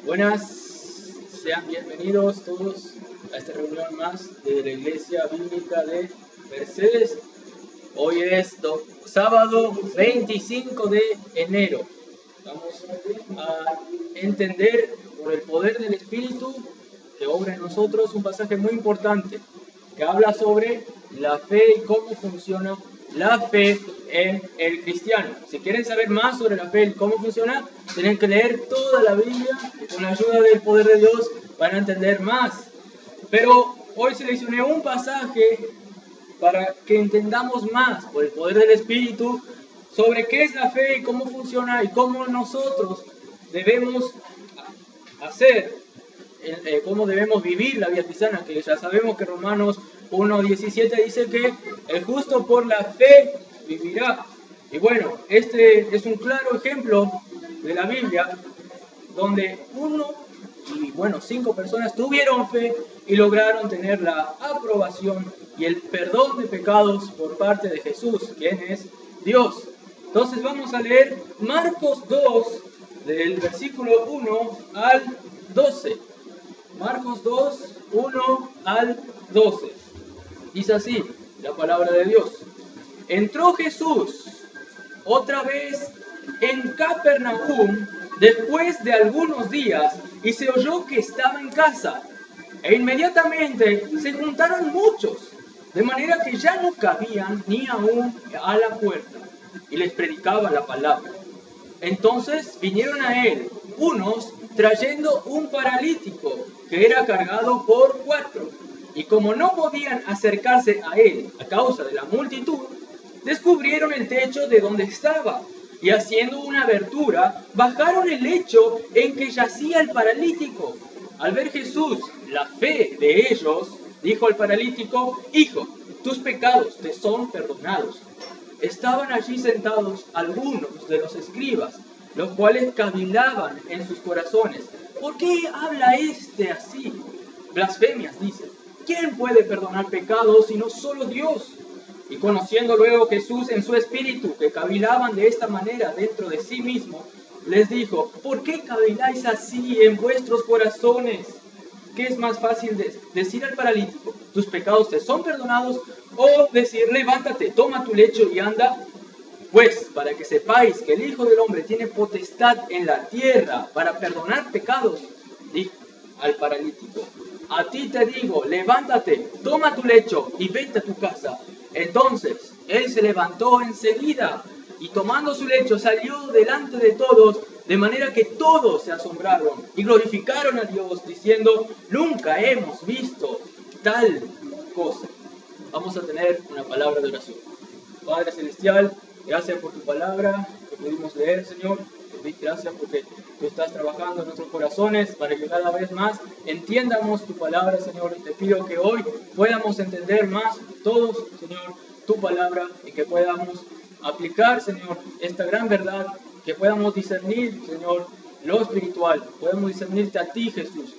Buenas, sean bienvenidos todos a esta reunión más de la Iglesia Bíblica de Mercedes. Hoy es sábado 25 de enero. Vamos a entender por el poder del Espíritu que obra en nosotros un pasaje muy importante que habla sobre la fe y cómo funciona la fe en el cristiano. Si quieren saber más sobre la fe y cómo funciona, tienen que leer toda la Biblia y con la ayuda del poder de Dios van a entender más. Pero hoy seleccioné un pasaje para que entendamos más por el poder del Espíritu sobre qué es la fe y cómo funciona y cómo nosotros debemos hacer, cómo debemos vivir la vida cristiana, que ya sabemos que Romanos 1:17 dice que el justo por la fe vivirá. Y bueno, este es un claro ejemplo de la Biblia donde 5 personas tuvieron fe y lograron tener la aprobación y el perdón de pecados por parte de Jesús, quien es Dios. Entonces vamos a leer Marcos 2, del versículo 1 al 12. Marcos 2, 1 al 12. Dice así la palabra de Dios. Entró Jesús otra vez en Capernaum después de algunos días y se oyó que estaba en casa. E inmediatamente se juntaron muchos, de manera que ya no cabían ni aún a la puerta, y les predicaba la palabra. Entonces vinieron a él unos trayendo un paralítico que era cargado por 4, y como no podían acercarse a él a causa de la multitud, descubrieron el techo de donde estaba, y haciendo una abertura, bajaron el lecho en que yacía el paralítico. Al ver Jesús la fe de ellos, dijo al paralítico: Hijo, tus pecados te son perdonados. Estaban allí sentados algunos de los escribas, los cuales cavilaban en sus corazones: ¿por qué habla este así? Blasfemias, dice. ¿Quién puede perdonar pecados sino solo Dios? Y conociendo luego Jesús en su espíritu que cavilaban de esta manera dentro de sí mismo, les dijo: ¿por qué caviláis así en vuestros corazones? ¿Qué es más fácil decir al paralítico: tus pecados te son perdonados? O decir: levántate, toma tu lecho y anda. Pues para que sepáis que el Hijo del Hombre tiene potestad en la tierra para perdonar pecados, dijo al paralítico: a ti te digo, levántate, toma tu lecho y vete a tu casa. Entonces él se levantó enseguida y tomando su lecho salió delante de todos, de manera que todos se asombraron y glorificaron a Dios, diciendo: nunca hemos visto tal cosa. Vamos a tener una palabra de oración. Padre Celestial, gracias por tu palabra que pudimos leer, Señor. Gracias porque tú estás trabajando en nuestros corazones para que cada vez más entiendamos tu palabra, Señor. Y te pido que hoy podamos entender más todos, Señor, tu palabra y que podamos aplicar, Señor, esta gran verdad, que podamos discernir, Señor, lo espiritual, podemos discernirte a ti, Jesús.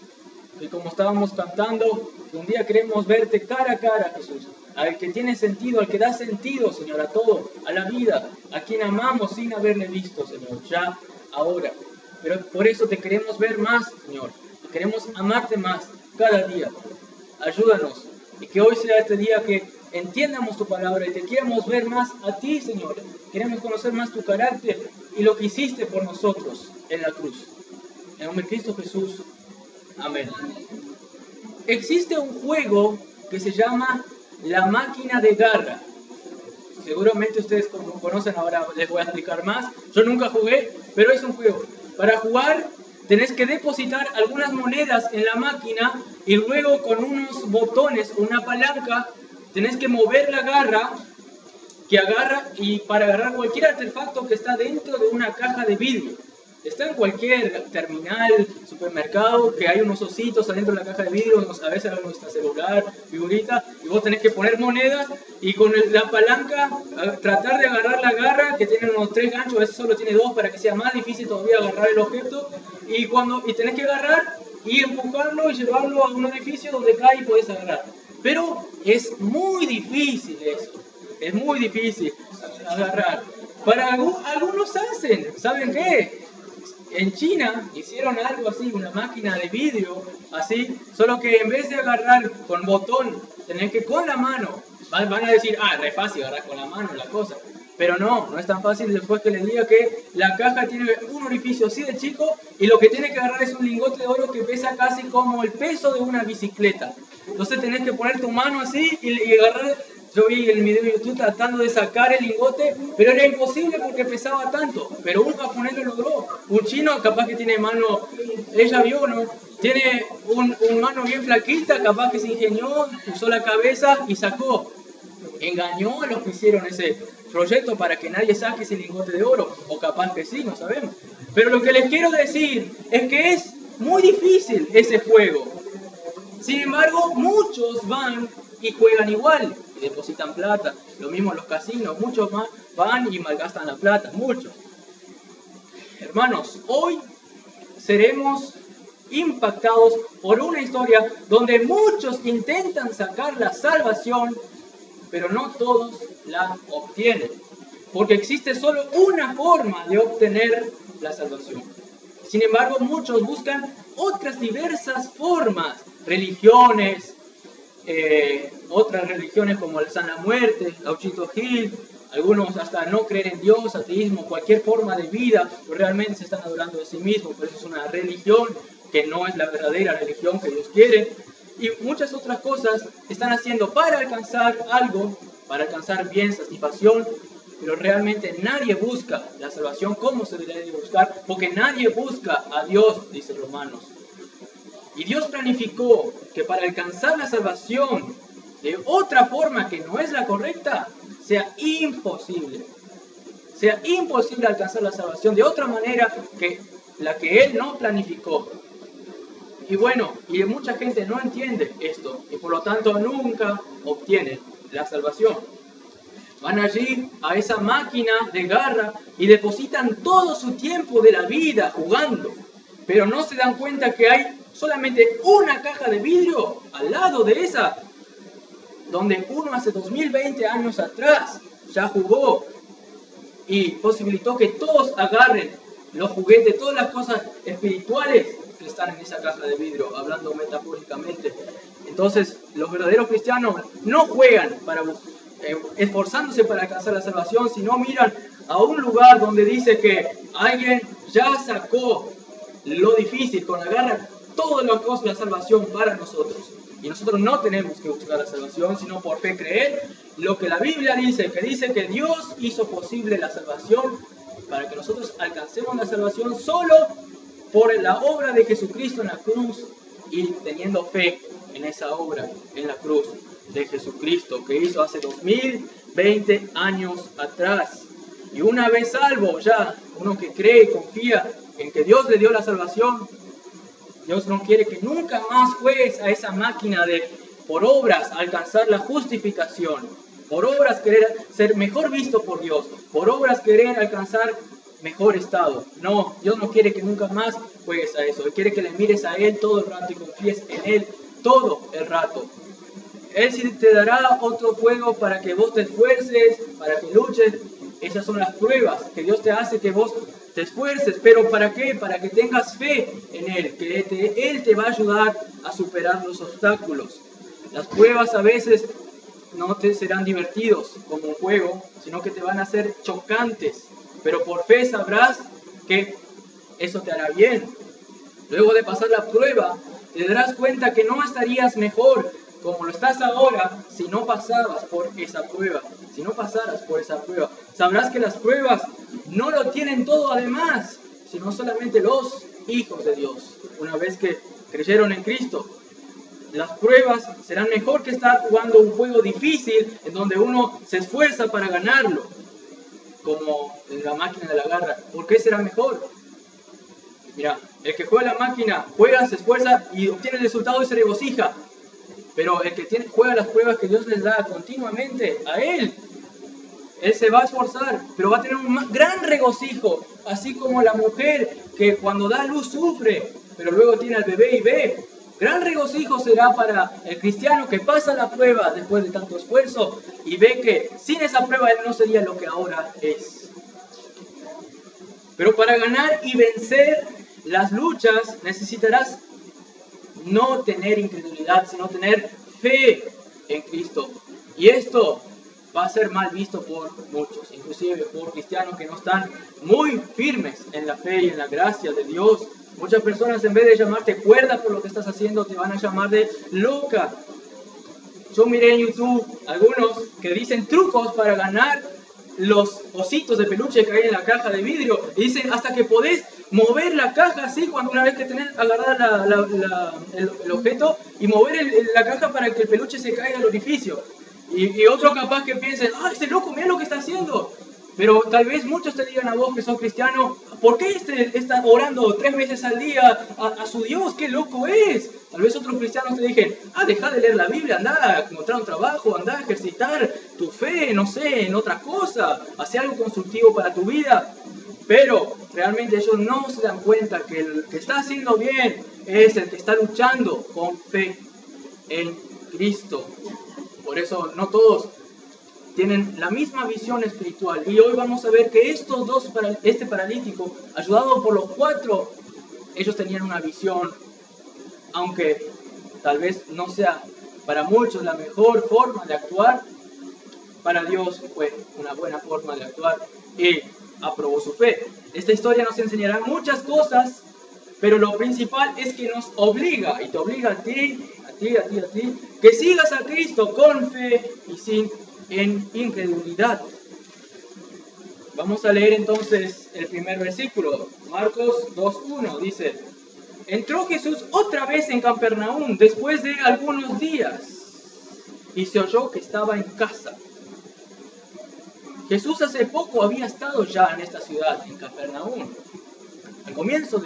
Y como estábamos cantando, que un día queremos verte cara a cara, Jesús, al que tiene sentido, al que da sentido, Señor, a todo, a la vida, a quien amamos sin haberle visto, Señor, ya ahora. Pero por eso te queremos ver más, Señor, queremos amarte más cada día. Ayúdanos y que hoy sea este día que entiendamos tu palabra y te queremos ver más a ti, Señor. Queremos conocer más tu carácter y lo que hiciste por nosotros en la cruz. En el nombre de Cristo Jesús. Amén. Existe un juego que se llama la máquina de garra. Seguramente ustedes conocen, ahora les voy a explicar más. Yo nunca jugué, pero es un juego. Para jugar tenés que depositar algunas monedas en la máquina y luego con unos botones, una palanca, tenés que mover la garra que agarra, y para agarrar cualquier artefacto que está dentro de una caja de vidrio. Está en cualquier terminal, supermercado, que hay unos ositos adentro de la caja de vidrio, a veces hay nuestro celular, figurita, y vos tenés que poner monedas y con la palanca tratar de agarrar la garra, que tiene unos 3 ganchos, a veces solo tiene 2 para que sea más difícil todavía agarrar el objeto, y tenés que agarrar y empujarlo y llevarlo a un edificio donde cae y podés agarrar. Pero es muy difícil eso, es muy difícil agarrar. Para algunos hacen, ¿saben qué? En China hicieron algo así, una máquina de vidrio, así, solo que en vez de agarrar con botón, tenés que con la mano. Van a decir, re fácil agarrar con la mano la cosa. Pero no es tan fácil después que les diga que la caja tiene un orificio así de chico y lo que tiene que agarrar es un lingote de oro que pesa casi como el peso de una bicicleta. Entonces tenés que poner tu mano así y agarrar. Yo vi el video de YouTube tratando de sacar el lingote, pero era imposible porque pesaba tanto. Pero un japonés lo logró. Un chino capaz que tiene mano, ella vio, ¿no? Tiene un mano bien flaquita, capaz que se ingenió, usó la cabeza y sacó. Engañó a los que hicieron ese proyecto para que nadie saque ese lingote de oro. O capaz que sí, no sabemos. Pero lo que les quiero decir es que es muy difícil ese juego. Sin embargo, muchos van y juegan igual. Y depositan plata, lo mismo en los casinos, muchos más van y malgastan la plata, muchos. Hermanos, hoy seremos impactados por una historia donde muchos intentan sacar la salvación, pero no todos la obtienen, porque existe solo una forma de obtener la salvación. Sin embargo, muchos buscan otras diversas formas, religiones, otras religiones como el San la Muerte, Lauchito Gil, algunos hasta no creer en Dios, ateísmo, cualquier forma de vida, pues realmente se están adorando a sí mismos, pero eso es una religión que no es la verdadera religión que Dios quiere, y muchas otras cosas están haciendo para alcanzar algo, para alcanzar bien, satisfacción, pero realmente nadie busca la salvación como se debe buscar, porque nadie busca a Dios, dice Romanos. Y Dios planificó que para alcanzar la salvación de otra forma que no es la correcta, sea imposible. Sea imposible alcanzar la salvación de otra manera que la que Él no planificó. Y bueno, y mucha gente no entiende esto, y por lo tanto nunca obtienen la salvación. Van allí a esa máquina de garra y depositan todo su tiempo de la vida jugando, pero no se dan cuenta que hay solamente una caja de vidrio al lado de esa, donde uno hace 2020 años atrás ya jugó y posibilitó que todos agarren los juguetes, todas las cosas espirituales que están en esa caja de vidrio, hablando metafóricamente. Entonces, los verdaderos cristianos no juegan para esforzándose para alcanzar la salvación, sino miran a un lugar donde dice que alguien ya sacó lo difícil con la garra, todo lo que es la salvación para nosotros. Y nosotros no tenemos que buscar la salvación, sino por fe creer lo que la Biblia dice, que dice que Dios hizo posible la salvación para que nosotros alcancemos la salvación solo por la obra de Jesucristo en la cruz y teniendo fe en esa obra en la cruz de Jesucristo que hizo hace 2020 años atrás. Y una vez salvo ya, uno que cree y confía en que Dios le dio la salvación, Dios no quiere que nunca más juegues a esa máquina de por obras alcanzar la justificación, por obras querer ser mejor visto por Dios, por obras querer alcanzar mejor estado. No, Dios no quiere que nunca más juegues a eso. Él quiere que le mires a Él todo el rato y confíes en Él todo el rato. Él sí te dará otro juego para que vos te esfuerces, para que luches. Esas son las pruebas que Dios te hace que vos te esfuerces. ¿Pero para qué? Para que tengas fe en Él, que Él te va a ayudar a superar los obstáculos. Las pruebas a veces no te serán divertidos como un juego, sino que te van a hacer chocantes. Pero por fe sabrás que eso te hará bien. Luego de pasar la prueba, te darás cuenta que no estarías mejor como lo estás ahora si no pasabas por esa prueba. Si no pasaras por esa prueba, sabrás que las pruebas no lo tienen todo además, sino solamente los hijos de Dios. Una vez que creyeron en Cristo, las pruebas serán mejor que estar jugando un juego difícil en donde uno se esfuerza para ganarlo, como en la máquina de la garra. ¿Por qué será mejor? Mira, el que juega la máquina, juega, se esfuerza y obtiene el resultado y se regocija. Pero el que juega las pruebas que Dios les da continuamente a él se va a esforzar, pero va a tener un gran regocijo, así como la mujer que cuando da luz sufre, pero luego tiene al bebé y ve. Gran regocijo será para el cristiano que pasa la prueba después de tanto esfuerzo y ve que sin esa prueba él no sería lo que ahora es. Pero para ganar y vencer las luchas necesitarás no tener incredulidad, sino tener fe en Cristo. Y esto va a ser mal visto por muchos, inclusive por cristianos que no están muy firmes en la fe y en la gracia de Dios. Muchas personas, en vez de llamarte cuerda por lo que estás haciendo, te van a llamar de loca. Yo miré en YouTube algunos que dicen trucos para ganar los ositos de peluche que hay en la caja de vidrio. Y dicen hasta que podés mover la caja así, cuando una vez que tenés agarrada el objeto, y mover la caja para que el peluche se caiga al orificio. Y otro capaz que piensen, este loco, mira lo que está haciendo. Pero tal vez muchos te digan a vos que sos cristiano, ¿por qué está orando 3 veces al día a su Dios? ¡Qué loco es! Tal vez otros cristianos te digan, deja de leer la Biblia, anda a encontrar un trabajo, anda a ejercitar tu fe, no sé, en otra cosa, hacer algo constructivo para tu vida. Pero realmente ellos no se dan cuenta que el que está haciendo bien es el que está luchando con fe en Cristo. Por eso no todos tienen la misma visión espiritual. Y hoy vamos a ver que estos dos, este paralítico, ayudado por los 4, ellos tenían una visión, aunque tal vez no sea para muchos la mejor forma de actuar, para Dios fue una buena forma de actuar y aprobó su fe. Esta historia nos enseñará muchas cosas, pero lo principal es que nos obliga, y te obliga a ti, que sigas a Cristo con fe y sin incredulidad. Vamos a leer entonces el primer versículo, Marcos 2:1, dice: entró Jesús otra vez en Capernaum después de algunos días y se oyó que estaba en casa. Jesús hace poco había estado ya en esta ciudad, en Capernaum, al comienzo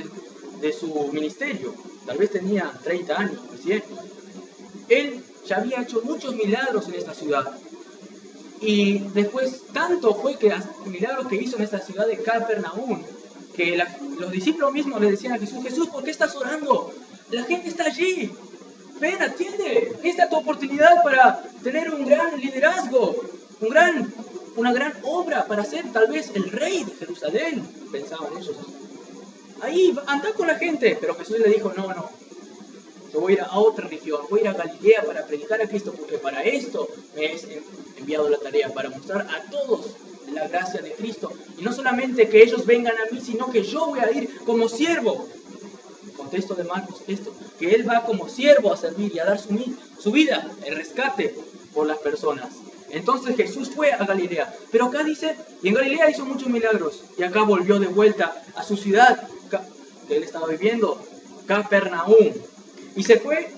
de su ministerio, tal vez tenía 30 años recién. Él ya había hecho muchos milagros en esta ciudad. Y después, tanto fue que los milagros que hizo en esta ciudad de Capernaum, que los discípulos mismos le decían a Jesús: Jesús, ¿por qué estás orando? La gente está allí. Ven, atiende. Esta es tu oportunidad para tener un gran liderazgo, una gran obra, para ser tal vez el rey de Jerusalén, pensaban ellos. Ahí, anda con la gente. Pero Jesús le dijo: no. Yo voy a ir a otra región, voy a ir a Galilea para predicar a Cristo, porque para esto me es enviado la tarea, para mostrar a todos la gracia de Cristo. Y no solamente que ellos vengan a mí, sino que yo voy a ir como siervo. El contexto de Marcos, esto, que Él va como siervo a servir y a dar su vida, el rescate por las personas. Entonces Jesús fue a Galilea, pero acá dice, y en Galilea hizo muchos milagros, y acá volvió de vuelta a su ciudad, que Él estaba viviendo, Capernaum. Y se fue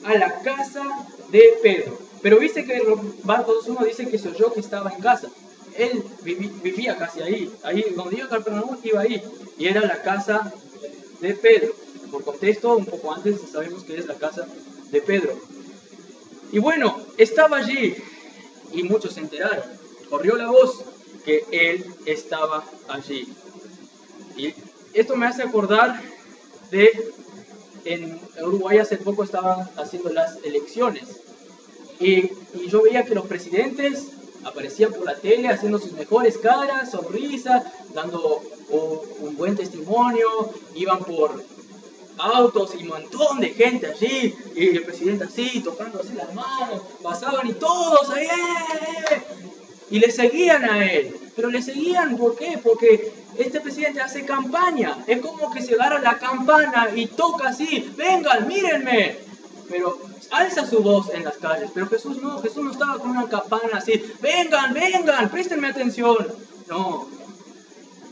a la casa de Pedro. Pero viste que Marcos 2:1 dice que se oyó que estaba en casa. Él vivía casi ahí. Ahí donde iba a Capernaum, iba ahí. Y era la casa de Pedro. Por contexto, un poco antes sabemos que es la casa de Pedro. Y bueno, estaba allí. Y muchos se enteraron. Corrió la voz que él estaba allí. Y esto me hace acordar en Uruguay hace poco estaban haciendo las elecciones y yo veía que los presidentes aparecían por la tele haciendo sus mejores caras, sonrisas, dando un buen testimonio, iban por autos y un montón de gente allí, y el presidente así, tocando así las manos, pasaban y todos ahí, y le seguían a él. Pero le seguían, ¿por qué? Porque este presidente hace campaña. Es como que se agarra la campana y toca así: vengan, mírenme. Pero alza su voz en las calles. Pero Jesús no estaba con una campana así: vengan, préstenme atención. No,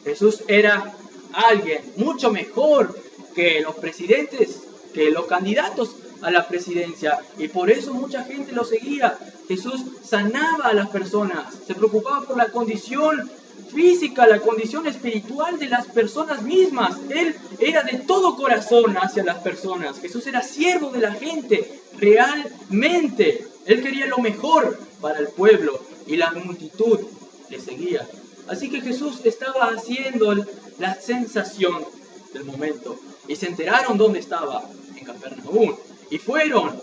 Jesús era alguien mucho mejor que los presidentes, que los candidatos a la presidencia, y por eso mucha gente lo seguía. Jesús sanaba a las personas, se preocupaba por la condición física, la condición espiritual de las personas mismas. Él era de todo corazón hacia las personas. Jesús era siervo de la gente, realmente. Él quería lo mejor para el pueblo y la multitud le seguía. Así que Jesús estaba haciendo la sensación del momento. Y se enteraron dónde estaba, en Capernaum. Y fueron,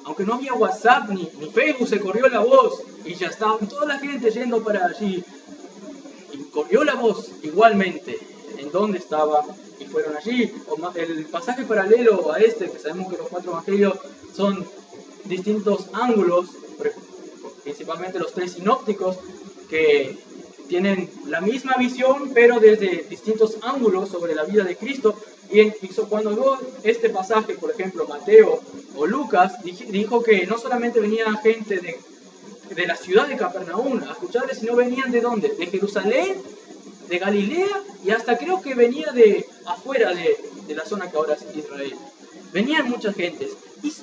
aunque no había WhatsApp ni Facebook, se corrió la voz. Y ya estaban toda la gente yendo para allí. Y corrió la voz igualmente. en dónde estaba y fueron allí. El pasaje paralelo a este, que sabemos que los 4 evangelios son distintos ángulos, principalmente los 3 sinópticos, que tienen la misma visión, pero desde distintos ángulos sobre la vida de Cristo. Y cuando veo este pasaje, por ejemplo, Mateo o Lucas, dijo que no solamente venía gente de la ciudad de Capernaum a escucharle, sino venían ¿de dónde? De Jerusalén, de Galilea, y hasta creo que venía de afuera de la zona que ahora es Israel. Venían muchas gentes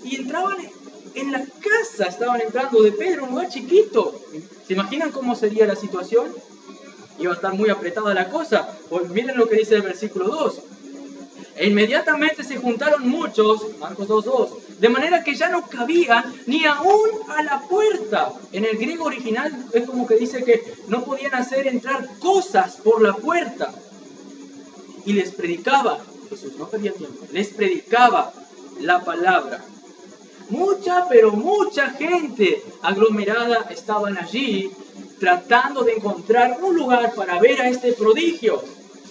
y entraban en la casa, estaban entrando de Pedro, un lugar chiquito. ¿Se imaginan cómo sería la situación? Iba a estar muy apretada la cosa. Pues miren lo que dice el versículo 2. E inmediatamente se juntaron muchos, Marcos 2:2, de manera que ya no cabía ni aún a la puerta. En el griego original es como que dice que no podían hacer entrar cosas por la puerta. Y les predicaba, Jesús no perdía tiempo, les predicaba la palabra. Mucha, pero mucha gente aglomerada estaban allí tratando de encontrar un lugar para ver a este prodigio.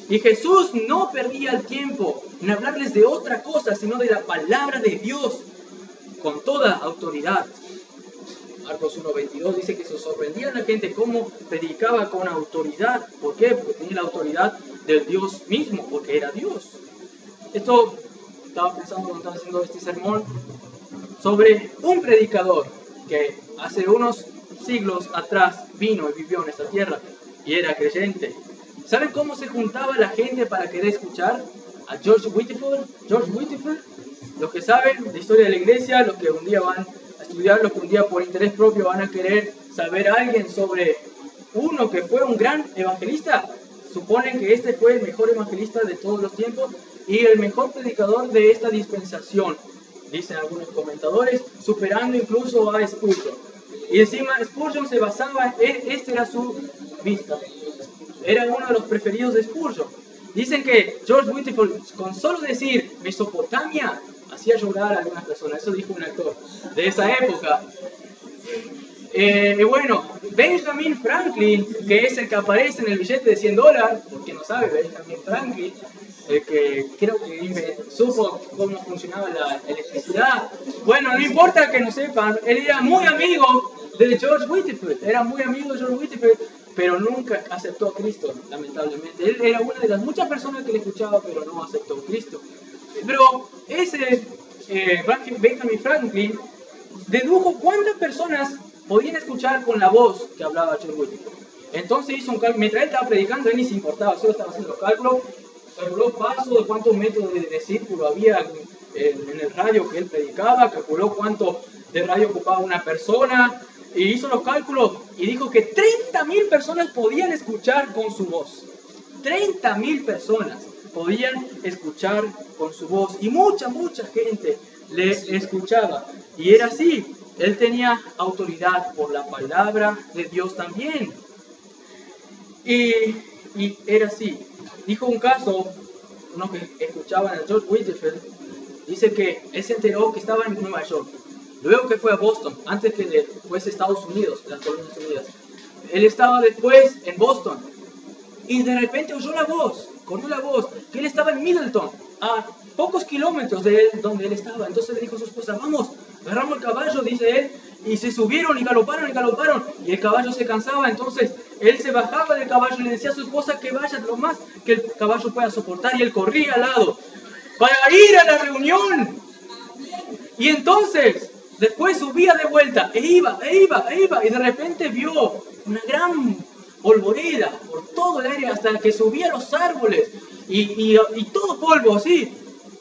Y Jesús no perdía el tiempo en hablarles de otra cosa, sino de la palabra de Dios, con toda autoridad. Marcos 1:22 dice que se sorprendía a la gente cómo predicaba con autoridad. ¿Por qué? Porque tenía la autoridad del Dios mismo, porque era Dios. Esto estaba pensando cuando estaba haciendo este sermón sobre un predicador que hace unos siglos atrás vino y vivió en esta tierra y era creyente. ¿Saben cómo se juntaba la gente para querer escuchar a George Whitefield? Los que saben la historia de la iglesia, los que un día van a estudiar, los que un día por interés propio van a querer saber a alguien sobre uno que fue un gran evangelista, suponen que este fue el mejor evangelista de todos los tiempos y el mejor predicador de esta dispensación, dicen algunos comentadores, superando incluso a Spurgeon. Y encima Spurgeon se basaba en, esta era su vista, era uno de los preferidos de Spurgeon. Dicen que George Whitefield, con solo decir Mesopotamia, hacía llorar a algunas personas. Eso dijo un actor de esa época. Y bueno, Benjamin Franklin, que es el que aparece en el billete de $100, porque no sabe, Benjamin Franklin, el que creo que supo cómo funcionaba la electricidad. Bueno, no importa que no sepan, él era muy amigo de George Whitefield, pero nunca aceptó a Cristo, lamentablemente. Él era una de las muchas personas que le escuchaba, pero no aceptó a Cristo. Pero ese Benjamin Franklin dedujo cuántas personas podían escuchar con la voz que hablaba George Whitefield. Entonces hizo un cálculo, mientras él estaba predicando, él ni se importaba, solo estaba haciendo cálculos, calculó paso de cuántos metros de círculo había en el radio que él predicaba, calculó cuánto de radio ocupaba una persona, y hizo los cálculos y dijo que 30.000 personas podían escuchar con su voz. 30.000 personas podían escuchar con su voz. Y mucha gente le escuchaba. Y era así. Él tenía autoridad por la palabra de Dios también. Y era así. Dijo un caso, uno que escuchaban a George Whitefield, dice que él se enteró que estaba en Nueva York. Luego que fue a Boston, antes que fuese Estados Unidos, las Colonias Unidas. Él estaba después en Boston. Y de repente corrió la voz, que él estaba en Middleton, a pocos kilómetros de donde él estaba. Entonces le dijo a su esposa, vamos, agarramos el caballo, dice él, y se subieron y galoparon. Y el caballo se cansaba, entonces él se bajaba del caballo y le decía a su esposa que vaya lo más que el caballo pueda soportar. Y él corría al lado para ir a la reunión. Y entonces después subía de vuelta, e iba, y de repente vio una gran polvoreda por todo el aire hasta que subía a los árboles, y todo polvo así,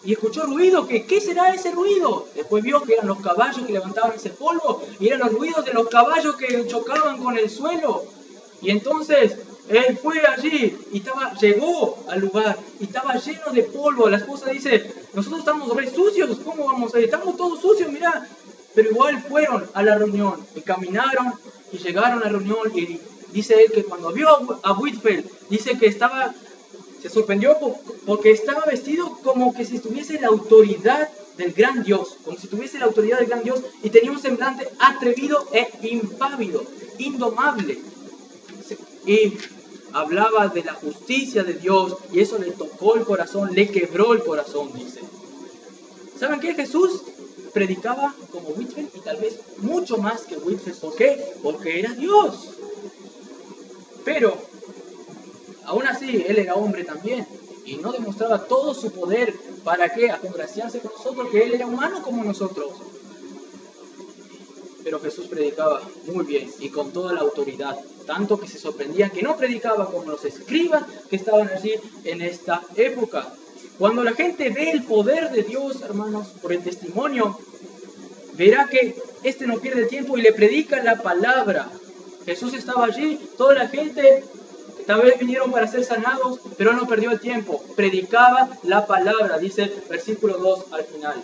y escuchó ruido, ¿qué será ese ruido? Después vio que eran los caballos que levantaban ese polvo, y eran los ruidos de los caballos que chocaban con el suelo, y entonces él fue allí, y llegó al lugar, y estaba lleno de polvo. La esposa dice, nosotros estamos re sucios, ¿cómo vamos a ir? Estamos todos sucios, mirá. Pero igual fueron a la reunión y caminaron y llegaron a la reunión, y dice él que cuando vio a Whitefield, dice que se sorprendió porque estaba vestido como que si tuviese la autoridad del gran Dios, y tenía un semblante atrevido e impávido, indomable. Y hablaba de la justicia de Dios y eso le tocó el corazón, le quebró el corazón, dice. ¿Saben qué? Jesús predicaba como Whitefield y tal vez mucho más que Whitefield. ¿Por qué? Porque era Dios. Pero, aún así, Él era hombre también y no demostraba todo su poder. ¿Para qué? A congraciarse con nosotros, que Él era humano como nosotros. Pero Jesús predicaba muy bien y con toda la autoridad, tanto que se sorprendían que no predicaba como los escribas que estaban allí en esta época. Cuando la gente ve el poder de Dios, hermanos, por el testimonio, verá que este no pierde tiempo y le predica la palabra. Jesús estaba allí, toda la gente tal vez vinieron para ser sanados, pero no perdió el tiempo. Predicaba la palabra, dice el versículo 2 al final.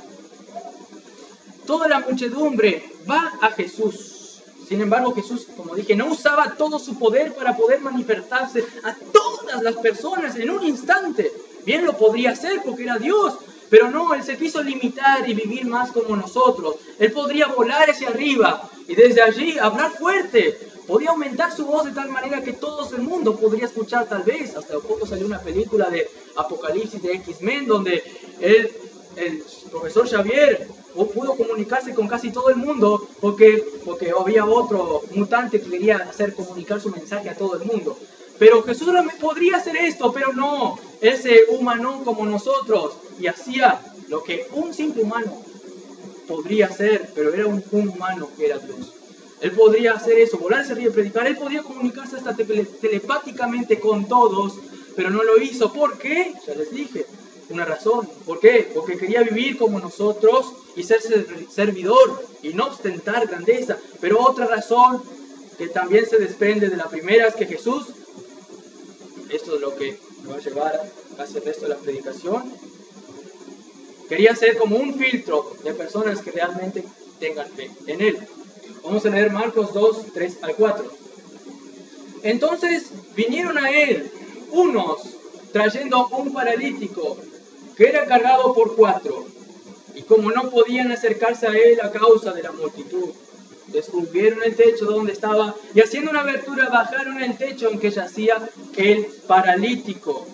Toda la muchedumbre va a Jesús. Sin embargo, Jesús, como dije, no usaba todo su poder para poder manifestarse a todas las personas en un instante. Bien lo podría hacer porque era Dios, pero no, Él se quiso limitar y vivir más como nosotros. Él podría volar hacia arriba y desde allí hablar fuerte. Podía aumentar su voz de tal manera que todo el mundo podría escuchar tal vez. Hasta poco salió una película de Apocalipsis de X-Men donde el profesor Xavier pudo comunicarse con casi todo el mundo porque había otro mutante que quería hacer comunicar su mensaje a todo el mundo. Pero Jesús podría hacer esto, pero no. Él se humanó como nosotros y hacía lo que un simple humano podría hacer, pero era un humano que era Dios. Él podría hacer eso, volarse arriba y predicar. Él podía comunicarse hasta telepáticamente con todos, pero no lo hizo. ¿Por qué? Ya les dije. Una razón. ¿Por qué? Porque quería vivir como nosotros y ser servidor y no ostentar grandeza. Pero otra razón que también se desprende de la primera es que Jesús, esto es lo que me va a llevar casi el resto de la predicación, quería ser como un filtro de personas que realmente tengan fe en Él. Vamos a leer Marcos 2, 3 al 4. Entonces vinieron a Él unos trayendo un paralítico que era cargado por 4, y como no podían acercarse a Él a causa de la multitud, descubrieron el techo donde estaba y haciendo una abertura bajaron el techo en que yacía el paralítico.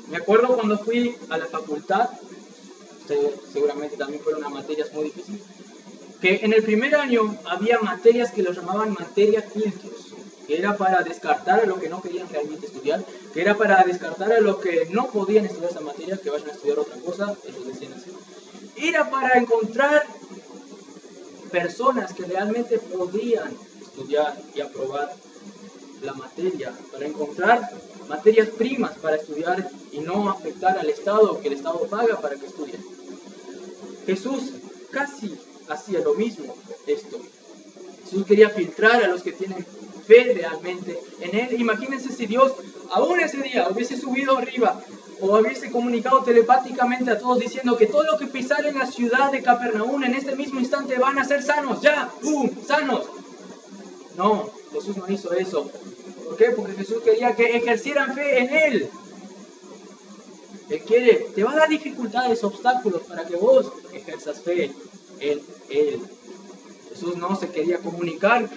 Me acuerdo cuando fui a la facultad, seguramente también fueron unas materias muy difíciles, que en el primer año había materias que lo llamaban materias filtros, que era para descartar a lo que no querían realmente estudiar, que era para descartar a los que no podían estudiar esa materia, que vayan a estudiar otra cosa, ellos decían así. Era para encontrar personas que realmente podían estudiar y aprobar la materia, para encontrar materias primas para estudiar y no afectar al Estado, que el Estado paga para que estudien. Jesús casi hacía lo mismo esto. Jesús quería filtrar a los que tienen fe realmente en Él. Imagínense si Dios aún ese día hubiese subido arriba o hubiese comunicado telepáticamente a todos diciendo que todo lo que pisar en la ciudad de Capernaum en este mismo instante van a ser sanos, ya, ¡pum!, sanos. No, Jesús no hizo eso. ¿Por qué? Porque Jesús quería que ejercieran fe en Él. Él te va a dar dificultades, obstáculos para que vos ejerzas fe en Él. Jesús no se quería comunicar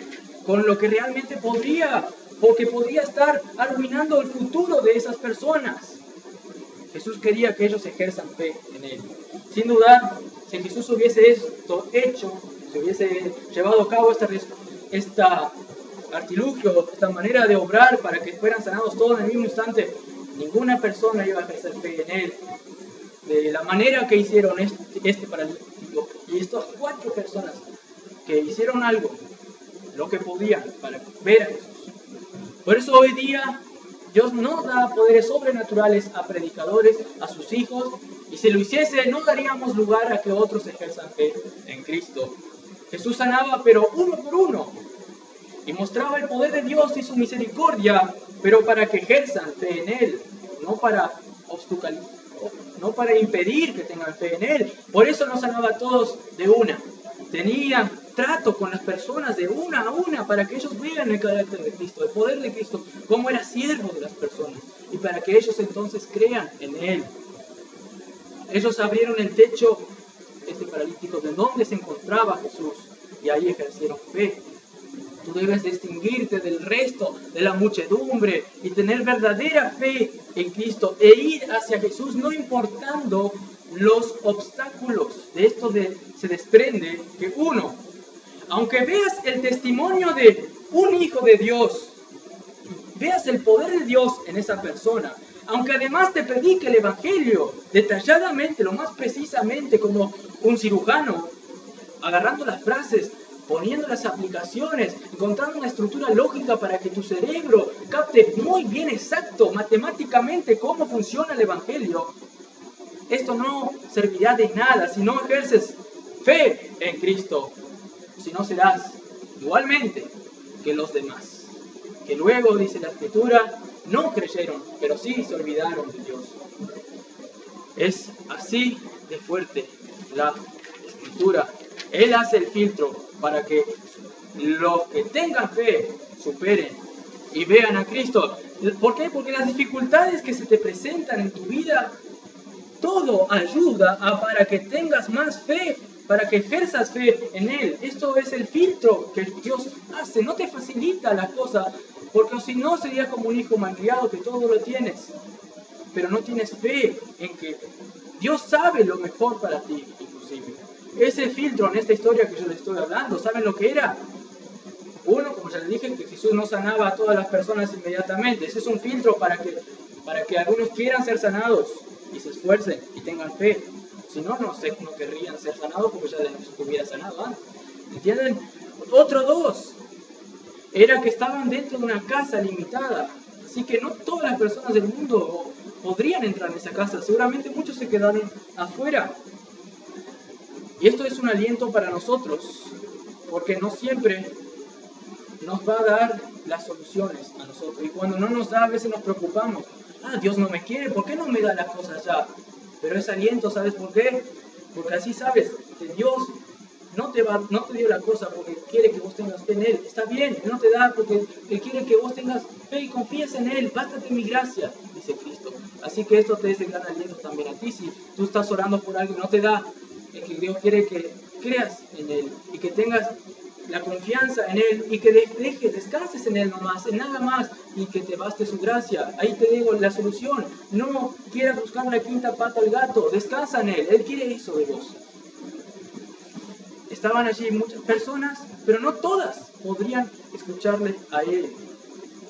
con lo que realmente podría, porque podría estar arruinando el futuro de esas personas. Jesús quería que ellos ejerzan fe en Él. Sin duda, si Jesús hubiese esto hecho, si hubiese llevado a cabo esta artilugio, esta manera de obrar para que fueran sanados todos en el mismo instante, ninguna persona iba a ejercer fe en Él. De la manera que hicieron este paralítico y estas 4 personas que hicieron algo, lo que podían para ver a Jesús. Por eso hoy día Dios no da poderes sobrenaturales a predicadores, a sus hijos, y si lo hiciese no daríamos lugar a que otros ejerzan fe en Cristo. Jesús sanaba pero uno por uno y mostraba el poder de Dios y su misericordia, pero para que ejerzan fe en Él, no para impedir que tengan fe en Él. Por eso no sanaba a todos de una. Tenía trato con las personas de una a una para que ellos vean el carácter de Cristo, el poder de Cristo, cómo era siervo de las personas y para que ellos entonces crean en Él. Ellos abrieron el techo, este paralítico, de donde se encontraba Jesús y ahí ejercieron fe. Tú debes distinguirte del resto de la muchedumbre y tener verdadera fe en Cristo e ir hacia Jesús, no importando los obstáculos. De esto se desprende que uno, aunque veas el testimonio de un hijo de Dios, veas el poder de Dios en esa persona, aunque además te predique el Evangelio detalladamente, lo más precisamente como un cirujano, agarrando las frases, poniendo las aplicaciones, encontrando una estructura lógica para que tu cerebro capte muy bien exacto, matemáticamente, cómo funciona el Evangelio, esto no servirá de nada si no ejerces fe en Cristo, si no serás igualmente que los demás, que luego, dice la Escritura, no creyeron, pero sí se olvidaron de Dios. Es así de fuerte la Escritura. Él hace el filtro para que los que tengan fe superen y vean a Cristo. ¿Por qué? Porque las dificultades que se te presentan en tu vida, todo ayuda para que tengas más fe, para que ejerzas fe en Él. Esto es el filtro que Dios hace. No te facilita la cosa, porque si no serías como un hijo malcriado que todo lo tienes, pero no tienes fe en que Dios sabe lo mejor para ti, inclusive. Ese filtro en esta historia que yo les estoy hablando, ¿saben lo que era? Uno, como ya les dije, que Jesús no sanaba a todas las personas inmediatamente. Ese es un filtro para que algunos quieran ser sanados y se esfuercen y tengan fe. Si no, no querrían ser sanados porque ya les hubiera sanado antes. ¿Entienden? Otro dos, era que estaban dentro de una casa limitada. Así que no todas las personas del mundo podrían entrar en esa casa. Seguramente muchos se quedaron afuera. Y esto es un aliento para nosotros, porque no siempre nos va a dar las soluciones a nosotros. Y cuando no nos da, a veces nos preocupamos. Dios no me quiere, ¿por qué no me da las cosas ya? Pero es aliento, ¿sabes por qué? Porque así sabes que Dios no te dio la cosa porque quiere que vos tengas fe en Él. Está bien, Él no te da porque Él quiere que vos tengas fe y confíes en Él. Bástate mi gracia, dice Cristo. Así que esto te es de gran aliento también a ti. Si tú estás orando por algo y no te da, es que Dios quiere que creas en Él y que tengas la confianza en Él y que descanses en Él nomás, en nada más, y que te baste su gracia. Ahí te digo la solución. No quieras buscar la quinta pata al gato, descansa en Él. Él quiere eso de vos. Estaban allí muchas personas, pero no todas podrían escucharle a Él.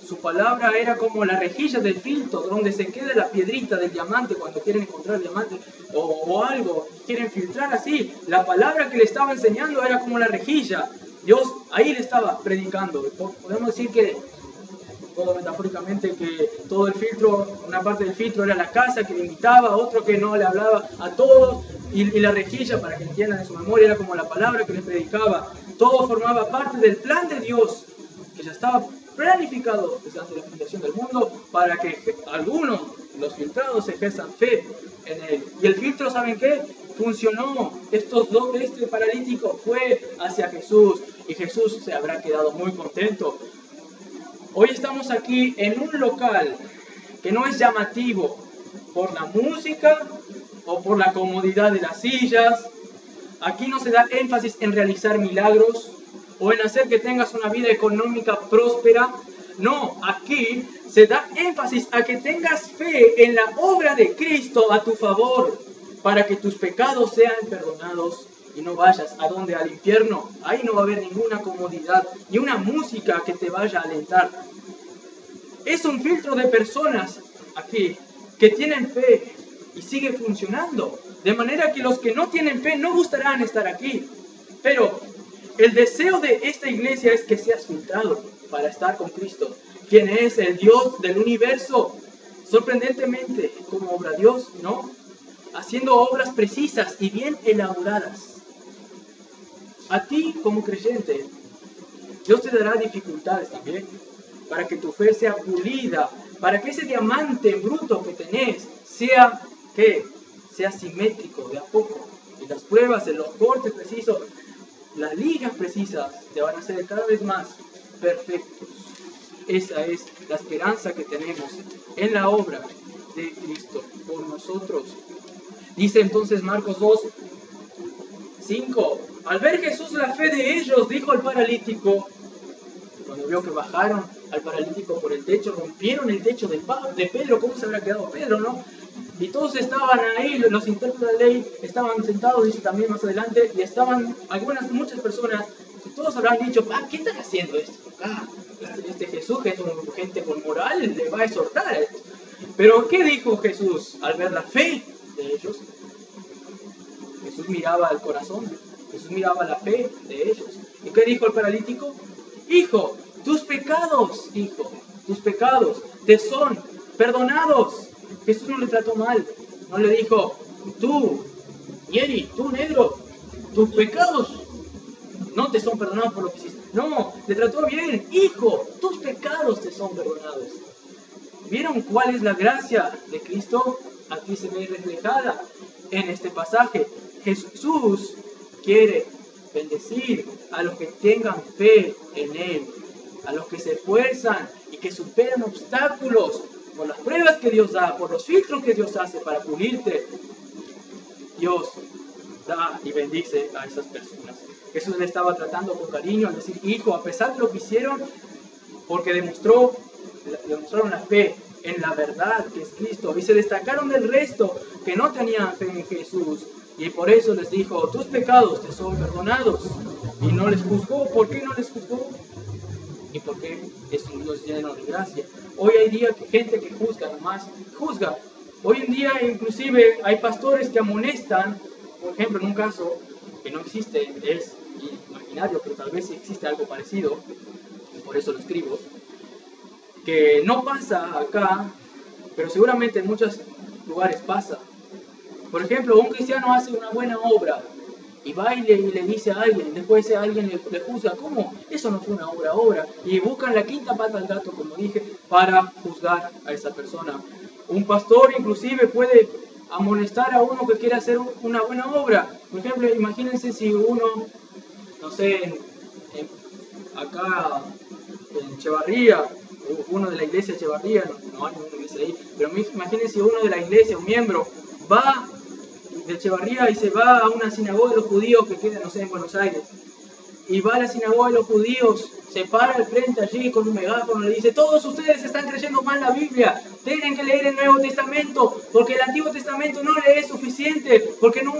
Su palabra era como la rejilla del filtro, donde se queda la piedrita del diamante cuando quieren encontrar el diamante o algo, quieren filtrar así. La palabra que le estaba enseñando era como la rejilla. Dios ahí le estaba predicando. Podemos decir que, todo metafóricamente, que todo el filtro, una parte del filtro era la casa que le invitaba, otro que no le hablaba a todos, y la rejilla, para que entiendan en su memoria, era como la palabra que les predicaba. Todo formaba parte del plan de Dios, que ya estaba planificado desde antes de la fundación del mundo, para que algunos, los filtrados, ejerzan fe en Él. Y el filtro, ¿saben qué? Funcionó. Este paralítico fue hacia Jesús y Jesús se habrá quedado muy contento. Hoy estamos aquí en un local que no es llamativo por la música o por la comodidad de las sillas. Aquí no se da énfasis en realizar milagros o en hacer que tengas una vida económica próspera. No, aquí se da énfasis a que tengas fe en la obra de Cristo a tu favor, para que tus pecados sean perdonados y no vayas a donde, al infierno. Ahí no va a haber ninguna comodidad, ni una música que te vaya a alentar. Es un filtro de personas aquí que tienen fe y sigue funcionando. De manera que los que no tienen fe no gustarán estar aquí. Pero el deseo de esta iglesia es que seas filtrado para estar con Cristo, quien es el Dios del universo. Sorprendentemente, como obra Dios, ¿no? Haciendo obras precisas y bien elaboradas. A ti, como creyente, Dios te dará dificultades también, para que tu fe sea pulida, para que ese diamante bruto que tenés sea, ¿qué? Sea simétrico de a poco. Y las pruebas, en los cortes precisos, las ligas precisas, te van a hacer cada vez más perfectos. Esa es la esperanza que tenemos en la obra de Cristo por nosotros. Dice entonces Marcos 2:5, al ver Jesús la fe de ellos, dijo al paralítico, cuando vio que bajaron al paralítico por el techo, rompieron el techo de Pedro, ¿cómo se habrá quedado Pedro, no? Y todos estaban ahí, los intérpretes de la ley estaban sentados, dice también más adelante, y estaban muchas personas, y todos habrán dicho, ¿qué están haciendo esto acá? Este Jesús, que es un gente con moral, le va a exhortar a esto. Pero ¿qué dijo Jesús al ver la fe de ellos? Jesús miraba el corazón, Jesús miraba la fe de ellos. ¿Y qué dijo el paralítico? Hijo, tus pecados te son perdonados. Jesús no le trató mal, no le dijo, tú, Yeri, tú negro, tus pecados no te son perdonados por lo que hiciste. No, le trató bien, hijo, tus pecados te son perdonados. ¿Vieron cuál es la gracia de Cristo? Aquí se ve reflejada en este pasaje. Jesús quiere bendecir a los que tengan fe en Él, a los que se esfuerzan y que superan obstáculos por las pruebas que Dios da, por los filtros que Dios hace para pulirte. Dios da y bendice a esas personas. Jesús le estaba tratando con cariño al decir, hijo, a pesar de lo que hicieron, porque demostraron la fe en la verdad que es Cristo, y se destacaron del resto que no tenían fe en Jesús, y por eso les dijo, tus pecados te son perdonados, y no les juzgó. ¿Por qué no les juzgó? Y porque es un Dios lleno de gracia. Hoy hay día que gente que juzga, nomás juzga. Hoy en día inclusive hay pastores que amonestan, por ejemplo en un caso que no existe, es imaginario, pero tal vez existe algo parecido, por eso lo escribo, que no pasa acá, pero seguramente en muchos lugares pasa. Por ejemplo, un cristiano hace una buena obra y va y le dice a alguien, después ese alguien le juzga, ¿cómo? Eso no fue una obra. Y buscan la quinta pata al gato, como dije, para juzgar a esa persona. Un pastor inclusive puede amonestar a uno que quiere hacer una buena obra. Por ejemplo, imagínense si uno, no sé, acá en Echevarría, uno de la iglesia de Echevarría, no hay una iglesia ahí, pero imagínense si uno de la iglesia, un miembro, va de Echevarría y se va a una sinagoga de los judíos que queda, no sé, en Buenos Aires, y va a la sinagoga de los judíos, se para al frente allí con un megáfono y le dice, todos ustedes están creyendo mal la Biblia, tienen que leer el Nuevo Testamento, porque el Antiguo Testamento no le es suficiente, porque no